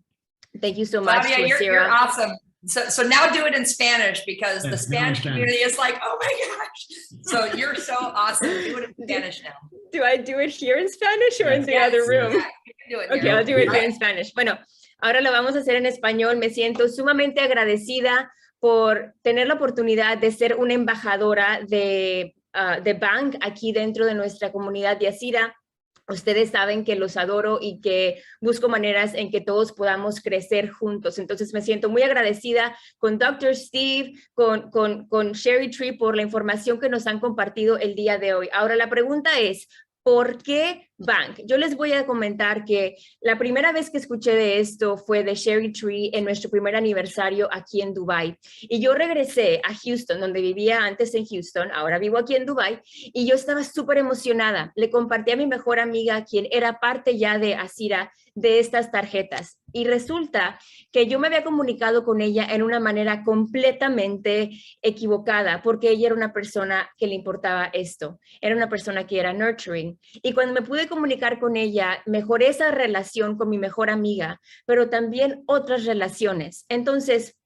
thank you so much. Claudia, you're awesome. So now do it in Spanish because the Spanish community is like, oh my gosh. So you're so awesome. Do it in Spanish now. Do I do it here in Spanish or in the other room? Yeah, you can do it Okay, I'll do it here in Spanish. Bueno, ahora lo vamos a hacer en español. Me siento sumamente agradecida por tener la oportunidad de ser una embajadora de B.A.N.K aquí dentro de nuestra comunidad de Asira. Ustedes saben que los adoro y que busco maneras en que todos podamos crecer juntos. Entonces me siento muy agradecida con Dr. Steve, con Cheri por la información que nos han compartido el día de hoy. Ahora la pregunta es, ¿por qué B.A.N.K? Yo les voy a comentar que la primera vez que escuché de esto fue de Cheri en nuestro primer aniversario aquí en Dubái. Y yo regresé a Houston, donde vivía antes en Houston, ahora vivo aquí en Dubái, y yo estaba súper emocionada. Le compartí a mi mejor amiga, quien era parte ya de Asira, de estas tarjetas. Y resulta que yo me había comunicado con ella en una manera completamente equivocada, porque ella era una persona que le importaba esto. Era una persona que era nurturing. Y cuando me pude comunicar con ella, mejoré esa relación con mi mejor amiga, pero también otras relaciones. Entonces,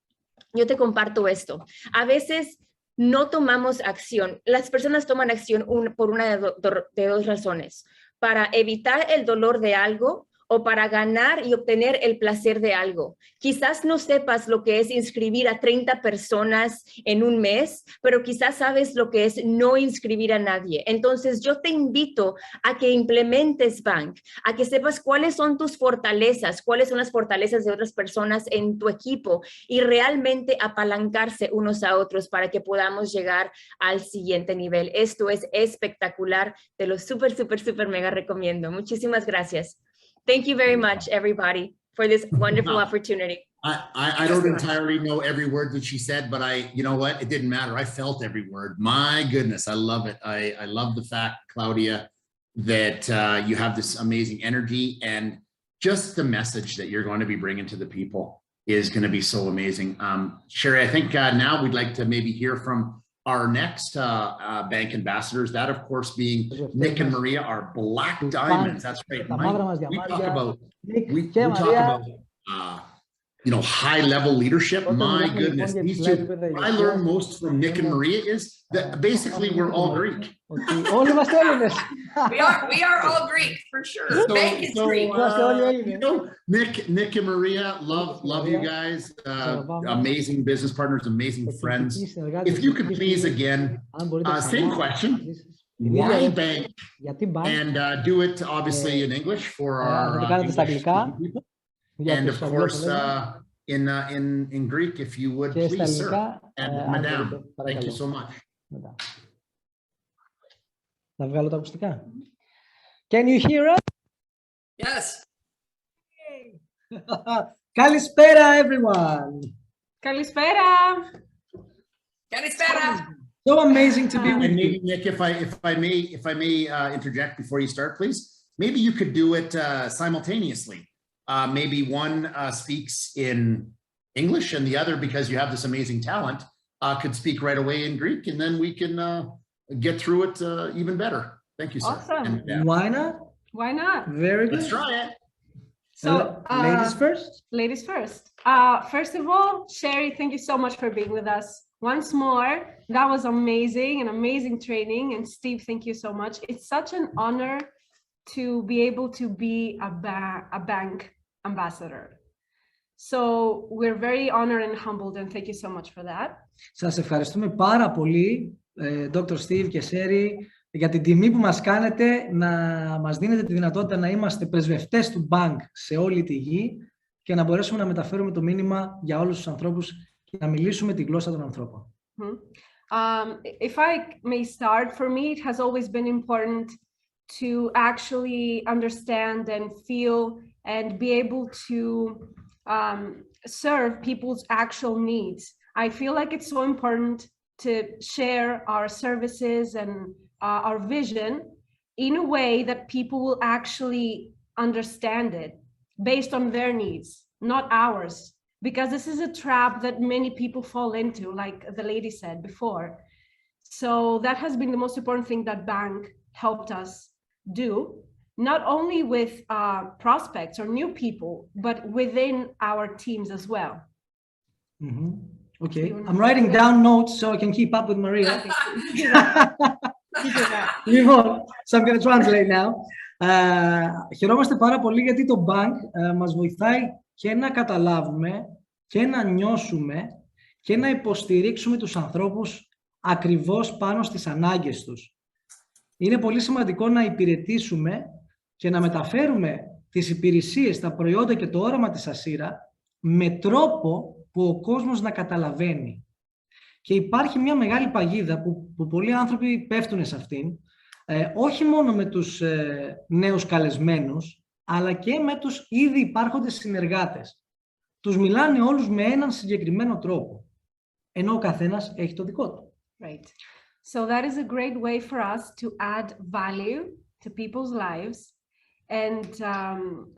yo te comparto esto. A veces no tomamos acción. Las personas toman acción por una de dos razones. Para evitar el dolor de algo o para ganar y obtener el placer de algo. Quizás no sepas lo que es inscribir a 30 personas en un mes, pero quizás sabes lo que es no inscribir a nadie. Entonces yo te invito a que implementes B.A.N.K, a que sepas cuáles son tus fortalezas, cuáles son las fortalezas de otras personas en tu equipo y realmente apalancarse unos a otros para que podamos llegar al siguiente nivel. Esto es espectacular, te lo súper mega recomiendo. Muchísimas gracias. Thank you very much, everybody, for this wonderful opportunity. I don't entirely know every word that she said, but you know what? It didn't matter. I felt every word. My goodness, I love it. I love the fact, Claudia, that you have this amazing energy and just the message that you're going to be bringing to the people is going to be so amazing. Cheri, I think now we'd like to maybe hear from our next B.A.N.K ambassadors, that of course being Nick and Maria, our black diamonds. That's right. We talk about you know, high level leadership. My goodness, these two. What I learned most from Nick and Maria is that basically we're all Greek. We are all Greek for sure. B.A.N.K is Greek. You know, Nick and Maria, love you guys. Amazing business partners, amazing friends. If you could please again, same question. Why B.A.N.K? And do it obviously in English for our people. And of course, in Greek, if you would, please, sir, and madam. Thank you so much. Can you hear us? Yes. Kalispera, everyone. Kalispera. So amazing to be with maybe, you. Nick, if I may interject before you start, please. Maybe you could do it simultaneously. Maybe one speaks in English and the other, because you have this amazing talent, could speak right away in Greek, and then we can get through it even better. Thank you, sir. Awesome. And, Why not? Why not? Very good. let's try it. So, Ladies first. Ladies first. First of all, Cheri, thank you so much for being with us. Once more, that was amazing, an amazing training. And Steve, thank you so much. It's such an honor to be able to be a bank ambassador. So we're very honored and humbled, and thank you so much for that. Σας ευχαριστούμε πάρα πολύ, Dr. Steve και Cheri, για την τιμή που μας κάνετε να μας δίνετε τη δυνατότητα να είμαστε πρεσβευτές του B.A.N.K σε όλη τη γη και να μπορέσουμε να μεταφέρουμε το μήνυμα για όλους τους ανθρώπους και να μιλήσουμε τη γλώσσα των ανθρώπων. If I may start, for me, it has always been important to actually understand and feel and be able to serve people's actual needs. I feel like it's so important to share our services and our vision in a way that people will actually understand it based on their needs, not ours. Because this is a trap that many people fall into, like the lady said before. So that has been the most important thing that B.A.N.K helped us do, not only with prospects or new people, but within our teams as well. Mm-hmm. Okay, I'm writing down notes so I can keep up with Maria. Λοιπόν, so I'm going to translate now. Χαιρόμαστε πάρα πολύ γιατί το B.A.N.K μας βοηθάει και να καταλάβουμε και να νιώσουμε και να υποστηρίξουμε τους ανθρώπους ακριβώς πάνω στις ανάγκες τους. Είναι πολύ σημαντικό να υπηρετήσουμε και να μεταφέρουμε τις υπηρεσίες, τα προϊόντα και το όραμα της Ασύρα με τρόπο που ο κόσμος να καταλαβαίνει. Και υπάρχει μια μεγάλη παγίδα που πολλοί άνθρωποι πέφτουν σε αυτήν, όχι μόνο με τους νέους καλεσμένους, αλλά και με τους ήδη υπάρχοντες συνεργάτες. Τους μιλάνε όλους με έναν συγκεκριμένο τρόπο, ενώ ο καθένας έχει το δικό του. Right. So that is a great way for us to add value to people's lives. And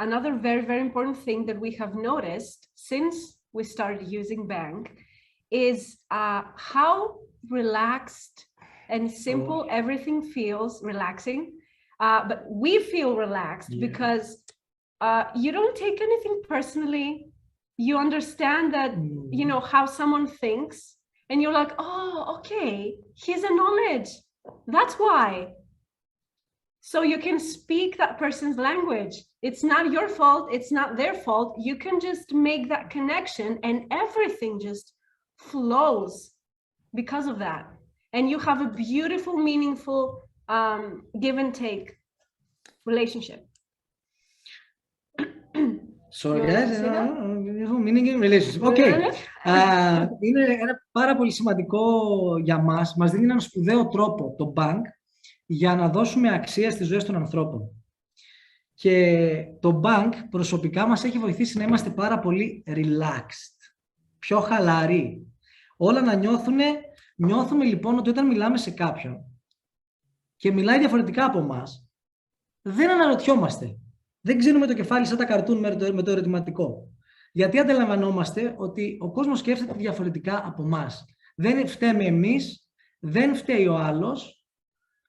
another very, very important thing that we have noticed since we started using B.A.N.K is how relaxed and simple everything feels, relaxing. But we feel relaxed because you don't take anything personally. You understand that, you know, how someone thinks, and you're like, oh, okay, he's a knowledge. That's why. So you can speak that person's language. It's not your fault. It's not their fault. You can just make that connection and everything just flows because of that. And you have a beautiful, meaningful give and take relationship. Sorry, guys. Meaning relationship. Okay. Είναι ένα πάρα πολύ σημαντικό για μας. Μας δίνει έναν σπουδαίο τρόπο το B.A.N.K για να δώσουμε αξία στις ζωές των ανθρώπων. Και το B.A.N.K προσωπικά μας έχει βοηθήσει να είμαστε πάρα πολύ relaxed, πιο χαλαροί. Όλα να νιώθουμε λοιπόν ότι όταν μιλάμε σε κάποιον και μιλάει διαφορετικά από εμάς, δεν αναρωτιόμαστε. Δεν ξύνουμε το κεφάλι σαν τα καρτούν με το ερωτηματικό. Γιατί αντιλαμβανόμαστε ότι ο κόσμος σκέφτεται διαφορετικά από εμάς. Δεν φταίμε εμείς, δεν φταίει ο άλλος,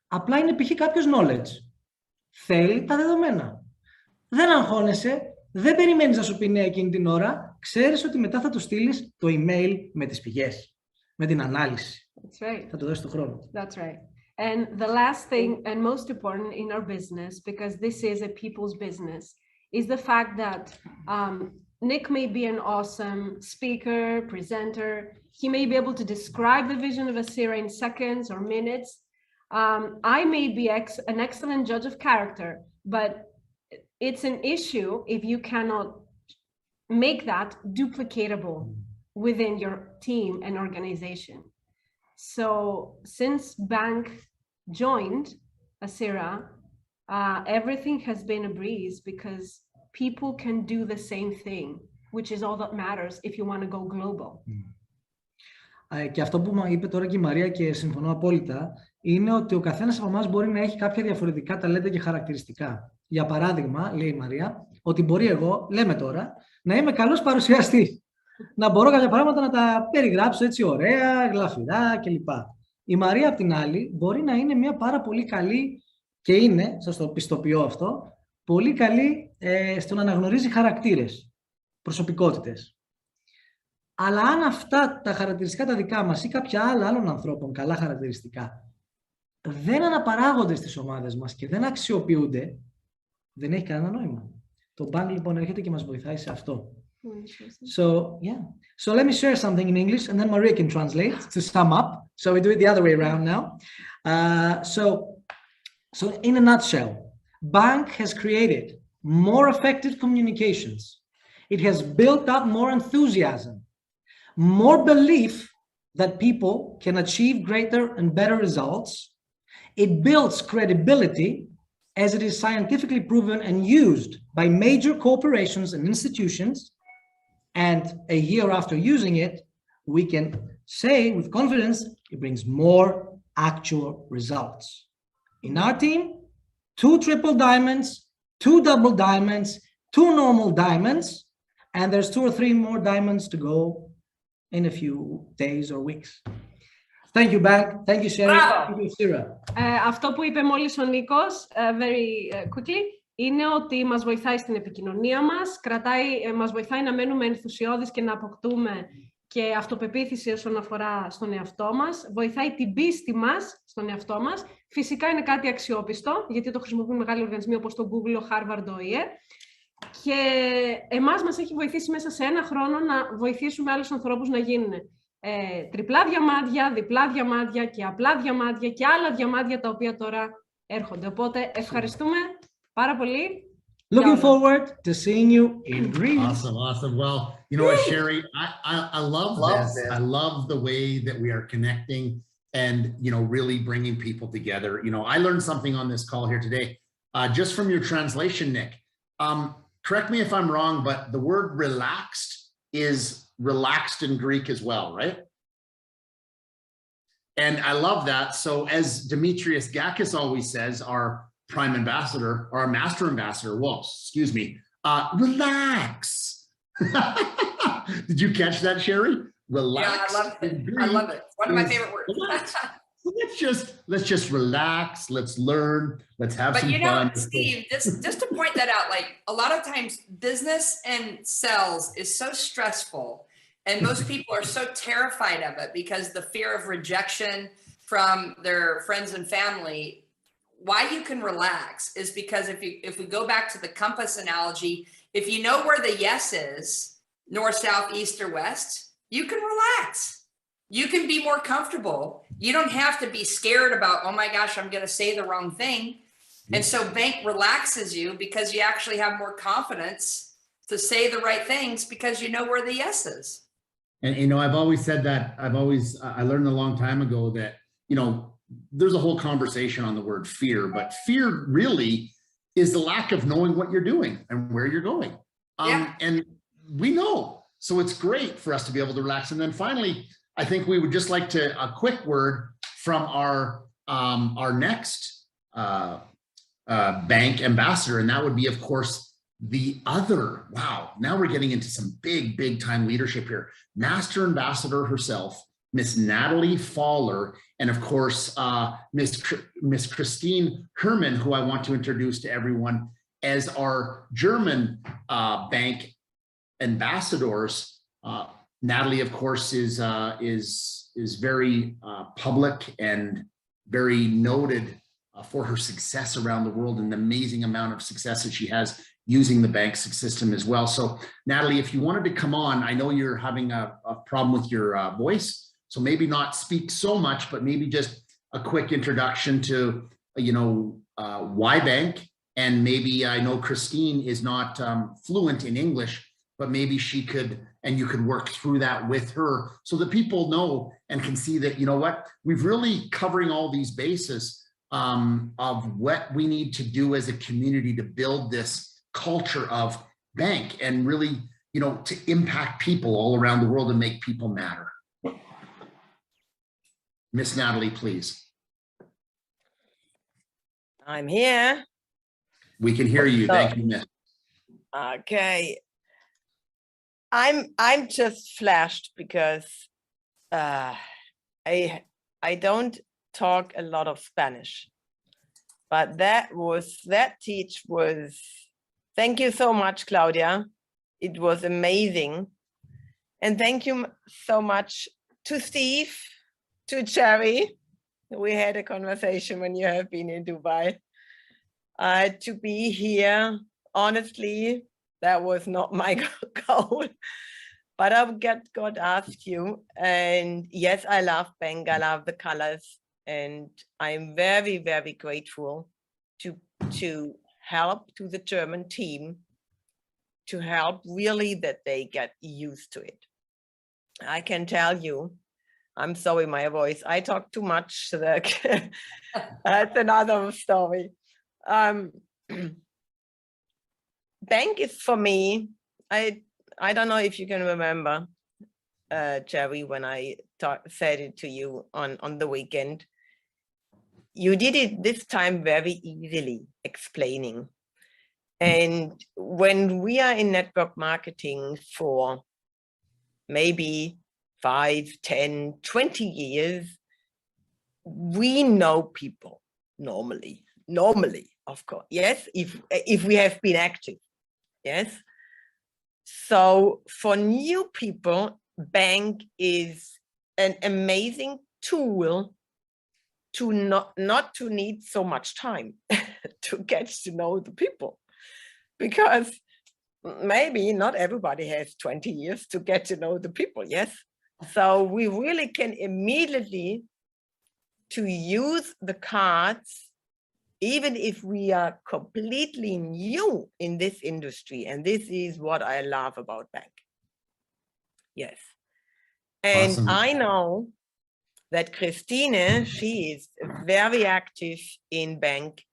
απλά είναι π.χ. κάποιος knowledge. Θέλει τα δεδομένα. Δεν αγχώνεσαι, δεν περιμένεις να σου πει ναι εκείνη την ώρα, ξέρεις ότι μετά θα του στείλεις το email με τις πηγές, με την ανάλυση. That's right. Θα του δώσεις το χρόνο. That's right. And the last thing and most important in our business, because this is a people's business, is the fact that Nick may be an awesome speaker, presenter. He may be able to describe the vision of Asira in seconds or minutes. I may be an excellent judge of character, but it's an issue if you cannot make that duplicatable within your team and organization. So since B.A.N.K joined Asira, everything has been a breeze because people can do the same thing, which is all that matters if you want to go global. Και αυτό που είπε τώρα και η Μαρία και συμφωνώ απόλυτα, είναι ότι ο καθένας από εμάς μπορεί να έχει κάποια διαφορετικά ταλέντα και χαρακτηριστικά. Για παράδειγμα, λέει η Μαρία, ότι μπορεί εγώ, λέμε τώρα, να είμαι καλός παρουσιαστής. να μπορώ κάποια πράγματα να τα περιγράψω έτσι ωραία, γλαφυρά κλπ. Η Μαρία, απ' την άλλη, μπορεί να είναι μια πάρα πολύ καλή, και είναι, σας το πιστοποιώ αυτό, πολύ καλή στο να αναγνωρίζει χαρακτήρες, προσωπικότητες. Αλλά αν αυτά τα χαρακτηριστικά τα δικά μας ή κάποια άλλα άλλων ανθρώπων, καλά χαρακτηριστικά, δεν αναπαράγονται στις ομάδες μας και δεν αξιοποιούνται, δεν έχει κανένα νόημα. Το B.A.N.K λοιπόν έρχεται και μας βοηθάει σε αυτό. So, yeah. So let me share something in English and then Maria can translate to sum up. So we do it the other way around now. So in a nutshell, B.A.N.K has created more effective communications. It has built up more enthusiasm, more belief that people can achieve greater and better results. It builds credibility as it is scientifically proven and used by major corporations and institutions. And a year after using it, we can say with confidence, it brings more actual results. In our team, 2 triple diamonds, 2 double diamonds, 2 normal diamonds, and there's 2 or 3 more diamonds to go in a few days or weeks. Thank you, B.A.N.K. Thank you, Cheri. Thank you, Sira. Αυτό που είπε μόλις ο Νίκος, very quickly, είναι ότι μας βοηθάει στην επικοινωνία μας, μας βοηθάει να μένουμε ενθουσιώδεις και να αποκτούμε και αυτοπεποίθηση όσον αφορά στον εαυτό μας, βοηθάει την πίστη μας στον εαυτό μας. Φυσικά είναι κάτι αξιόπιστο, γιατί το χρησιμοποιούν μεγάλοι οργανισμοί όπως το Google, ο Harvard, ο ΙΕ. Και εμάς μας έχει βοηθήσει μέσα σε 1 χρόνο να βοηθήσουμε άλλους ανθρώπους να γίνουν τριπλά διαμάντια, διπλά διαμάντια και απλά διαμάντια και άλλα διαμάντια τα οποία τώρα έρχονται. Οπότε ευχαριστούμε πάρα πολύ. Looking forward to seeing you in Greece. Awesome, awesome. Well, you know what, Cheri, I love this. I love the way that we are connecting and, you know, really bringing people together. You know, I learned something on this call here today, just from your translation, Nick. Correct me if I'm wrong, but the word relaxed is relaxed in Greek as well, right? And I love that. So as Demetrius Gakis always says, our prime ambassador, or our master ambassador, well, excuse me, relax. Did you catch that, Cheri? Relax. Yeah, I love it. I love it. One of my favorite words. Let's just relax. Let's learn. Let's have some fun. But you know, Steve, just to point that out, like a lot of times business and sales is so stressful and most people are so terrified of it because the fear of rejection from their friends and family. Why you can relax is because if we go back to the compass analogy, if you know where the yes is, north, south, east, or west, you can relax. You can be more comfortable. You don't have to be scared about, oh my gosh, I'm going to say the wrong thing. And so B.A.N.K relaxes you because you actually have more confidence to say the right things because you know where the yes is. And, you know, I've always said that, I learned a long time ago that, you know, there's a whole conversation on the word fear, but fear really is the lack of knowing what you're doing and where you're going. And we know, so it's great for us to be able to relax. And then finally, I think we would just like to, a quick word from our next B.A.N.K ambassador, and that would be, of course, the other, wow, now we're getting into some big time leadership here. Master ambassador herself, Miss Natalie Fowler, and of course, Miss Christine Herman, who I want to introduce to everyone as our German B.A.N.K ambassadors. Natalie, of course, is very public and very noted for her success around the world and the amazing amount of success that she has using the B.A.N.K system as well. So Natalie, if you wanted to come on, I know you're having a problem with your voice, so maybe not speak so much, but maybe just a quick introduction to, you know, why B.A.N.K, and maybe I know Christine is not fluent in English, but maybe she could, and you could work through that with her so that people know and can see that, you know what, we've really covering all these bases of what we need to do as a community to build this culture of B.A.N.K and really, you know, to impact people all around the world and make people matter. Miss Natalie, please. I'm here. We can hear you. Thank you, Miss. Okay. I'm just flashed because I don't talk a lot of Spanish, but that teach was, thank you so much, Claudia. It was amazing. And thank you so much to Steve, to Cheri. We had a conversation when you have been in Dubai. To be here, honestly, that was not my goal. But I got asked you, and yes, I love B.A.N.K, I love the colors, and I'm very, very grateful to help to the German team, to help really that they get used to it. I can tell you, I'm sorry, my voice, I talk too much, so that's another story. B.A.N.K is for me, I don't know if you can remember, Cheri, when I said it to you on the weekend. You did it this time very easily, explaining. And when we are in network marketing for maybe 5, 10, 20 years, we know people normally, of course, yes, if we have been active, yes. So for new people, B.A.N.K is an amazing tool to not to need so much time to get to know the people, because maybe not everybody has 20 years to get to know the people, yes. So we really can immediately to use the cards, even if we are completely new in this industry. And this is what I love about B.A.N.K. Yes. And awesome. I know that Christine, she is very active in B.A.N.K.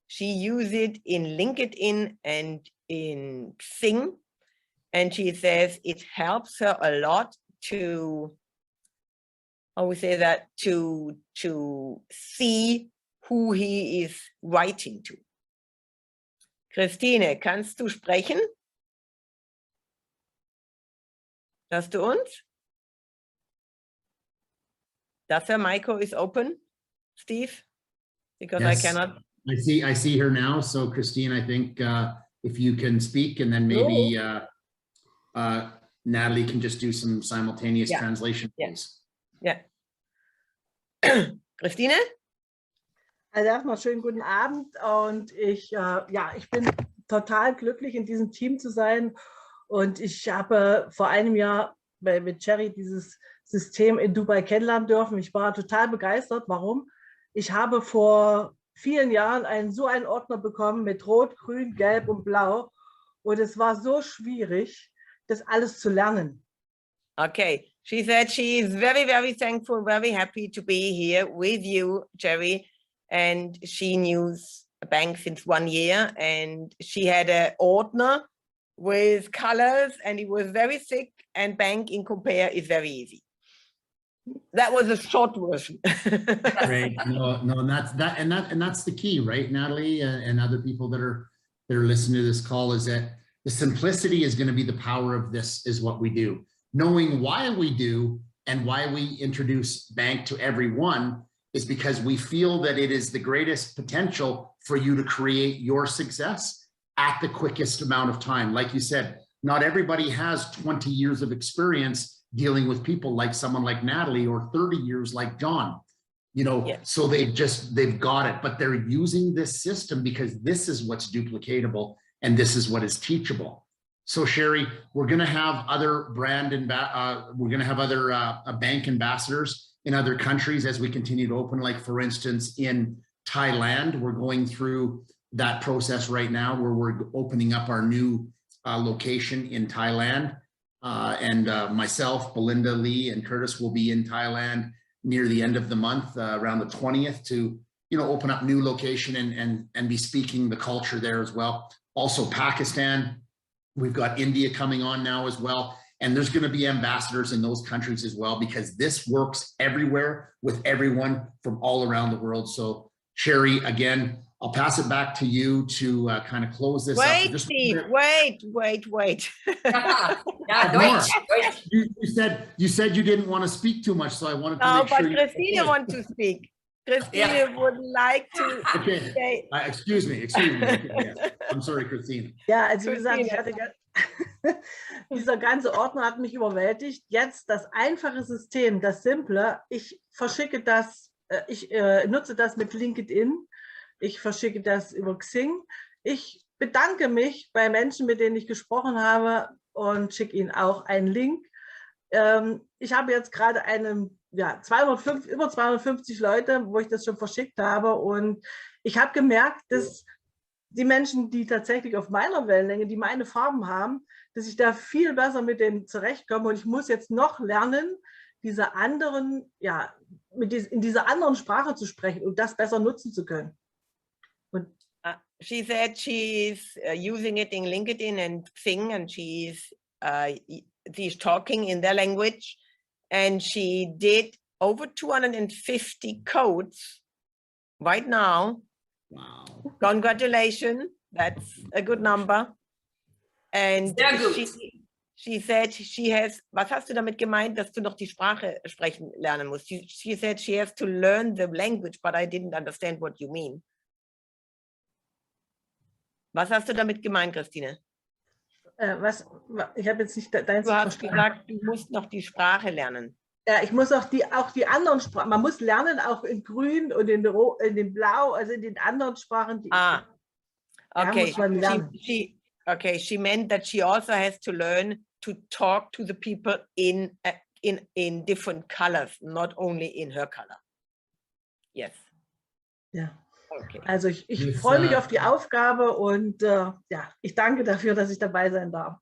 She uses it in LinkedIn and in Xing. And she says it helps her a lot to, how we say that, to see who he is writing to. Christine, kannst du sprechen? Hörst du uns? Does her mic is open, Steve? Because yes. I cannot. I see her now. So Christine, I think if you can speak, and then maybe Natalie can just do some simultaneous translation. Yes. Yeah. Christine? Also erstmal schönen guten Abend, und ich bin total glücklich, in diesem Team zu sein, und ich habe vor einem Jahr mit Cheri dieses System in Dubai kennenlernen dürfen. Ich war total begeistert. Warum? Ich habe vor vielen Jahren so einen Ordner bekommen mit Rot, Grün, Gelb und Blau, und es war so schwierig, das alles zu lernen. Okay, she said she is very, very thankful, very happy to be here with you, Cheri. And she knew B.A.N.K since 1 year, and she had an ordner with colors, and it was very thick, and B.A.N.K in compare is very easy. That was a short version. Right. No, and that's the key, right, Natalie, and other people that are listening to this call, is that the simplicity is going to be the power of this, is what we do. Knowing why we do and why we introduce B.A.N.K to everyone is because we feel that it is the greatest potential for you to create your success at the quickest amount of time. Like you said, not everybody has 20 years of experience dealing with people like someone like Natalie, or 30 years like John, you know, so they've got it, but they're using this system because this is what's duplicatable and this is what is teachable. So Cheri, we're going to have other B.A.N.K ambassadors in other countries as we continue to open, like for instance, in Thailand, we're going through that process right now where we're opening up our new location in Thailand. And myself, Belinda, Lee, and Curtis will be in Thailand near the end of the month, around the 20th, to, you know, open up new location and be speaking the culture there as well. Also Pakistan, we've got India coming on now as well. And there's going to be ambassadors in those countries as well, because this works everywhere with everyone from all around the world. So Cheri, again, I'll pass it back to you to kind of close this Wait, up. Steve, wait. Yeah, Deutsch. You said you didn't want to speak too much, so I wanted to No, make sure. but Christina wants to speak. Christina would like to Okay. say. Excuse me. Okay, yes. I'm sorry, Christina. Ja, also wie gesagt, ich Christine. hatte dieser ganze Ordner hat mich überwältigt. Jetzt das einfache System, das simple. Ich verschicke das, ich nutze das mit LinkedIn. Ich verschicke das über Xing. Ich bedanke mich bei Menschen, mit denen ich gesprochen habe und schicke ihnen auch einen Link. Ich habe jetzt gerade über 250 Leute, wo ich das schon verschickt habe. Und ich habe gemerkt, dass die Menschen, die tatsächlich auf meiner Wellenlänge, die meine Farben haben, dass ich da viel besser mit denen zurechtkomme. Und ich muss jetzt noch lernen, diese anderen, in dieser anderen Sprache zu sprechen und das besser nutzen zu können. She said she's using it in LinkedIn and Xing, and she's talking in their language, and she did over 250 codes right now. Wow. Congratulations, that's a good number. And she said she has, was hast du damit gemeint, dass du noch die Sprache sprechen lernen musst? She said she has to learn the language, but I didn't understand what you mean. Was hast du damit gemeint, Christine? Ich habe jetzt nicht deins Du hast verstanden. gesagt, du musst noch die Sprache lernen. Ja, ich muss auch die anderen Sprachen, man muss lernen, auch in Grün und in den Blau, also in den anderen Sprachen. Okay. Muss man lernen. She meant that she also has to learn to talk to the people in different colors, not only in her color. Yes. Ja. Okay. Also ich freue mich auf die Aufgabe und ich danke dafür, dass ich dabei sein darf.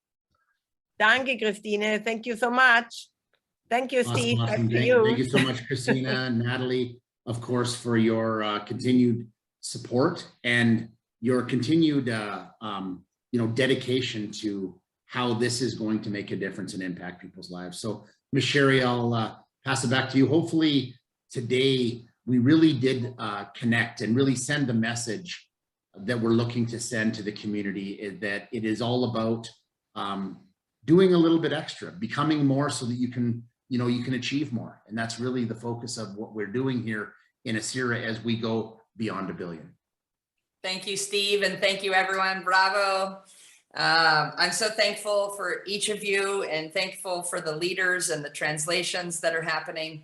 Danke, Christine. Thank you so much. Thank you, Steve. Awesome. Thank you so much, Christina and Natalie, of course, for your continued support and your continued dedication to how this is going to make a difference and impact people's lives. So, Ms. Cheri, I'll pass it back to you. Hopefully today we really did connect and really send the message that we're looking to send to the community, that it is all about doing a little bit extra, becoming more so that you can achieve more. And that's really the focus of what we're doing here in ASERA as we go beyond $1 billion. Thank you, Steve, and thank you, everyone. Bravo. I'm so thankful for each of you and thankful for the leaders and the translations that are happening.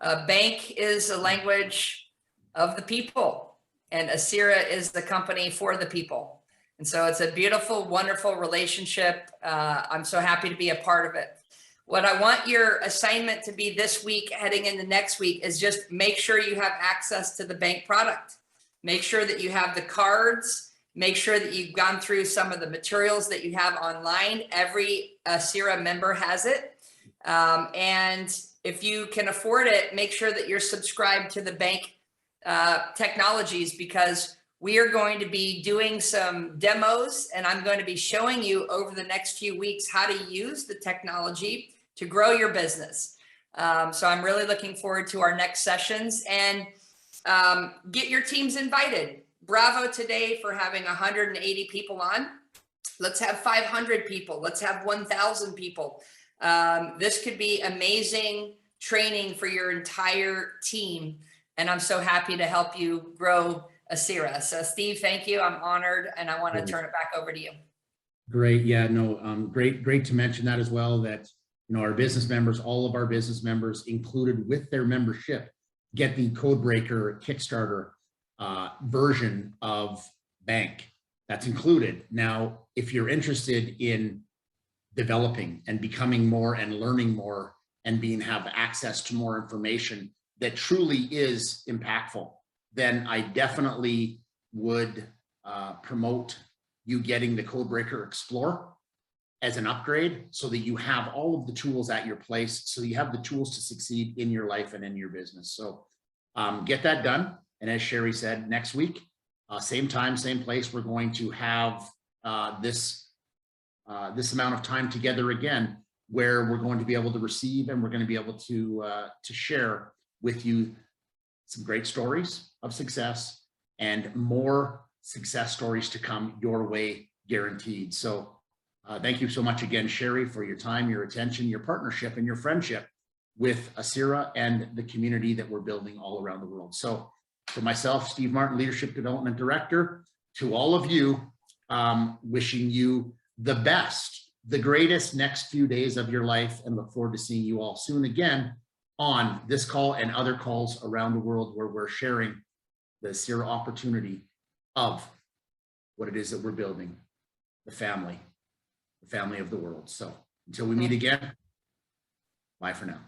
B.A.N.K is a language of the people, and ASERA is the company for the people. And so it's a beautiful, wonderful relationship. I'm so happy to be a part of it. What I want your assignment to be this week, heading into next week, is just make sure you have access to the B.A.N.K product. Make sure that you have the cards. Make sure that you've gone through some of the materials that you have online. Every ASERA member has it. And if you can afford it, make sure that you're subscribed to the B.A.N.K technologies, because we are going to be doing some demos, and I'm going to be showing you over the next few weeks how to use the technology to grow your business. So I'm really looking forward to our next sessions, and get your teams invited. Bravo today for having 180 people on. Let's have 500 people. Let's have 1,000 people. This could be amazing training for your entire team. And I'm so happy to help you grow ASERA. So Steve, thank you. I'm honored, and I want to turn it back over to you. Great. Yeah, no, great to mention that as well, that, our business members, all of our business members included with their membership, get the Codebreaker Kickstarter version of B.A.N.K. That's included. Now, if you're interested in developing and becoming more and learning more and have access to more information that truly is impactful, then I definitely would promote you getting the Codebreaker Explore as an upgrade, so that you have all of the tools at your place, so you have the tools to succeed in your life and in your business. So get that done. And as Cheri said, next week, same time, same place, we're going to have this amount of time together again, where we're going to be able to receive, and we're going to be able to share with you some great stories of success, and more success stories to come your way, guaranteed. So thank you so much again, Cheri, for your time, your attention, your partnership, and your friendship with ACIRA and the community that we're building all around the world. So for myself, Steve Martin, Leadership Development Director, to all of you, wishing you the best, the greatest next few days of your life, and look forward to seeing you all soon again on this call and other calls around the world where we're sharing the ACIRA opportunity of what it is that we're building, the family of the world. So until we meet again, bye for now.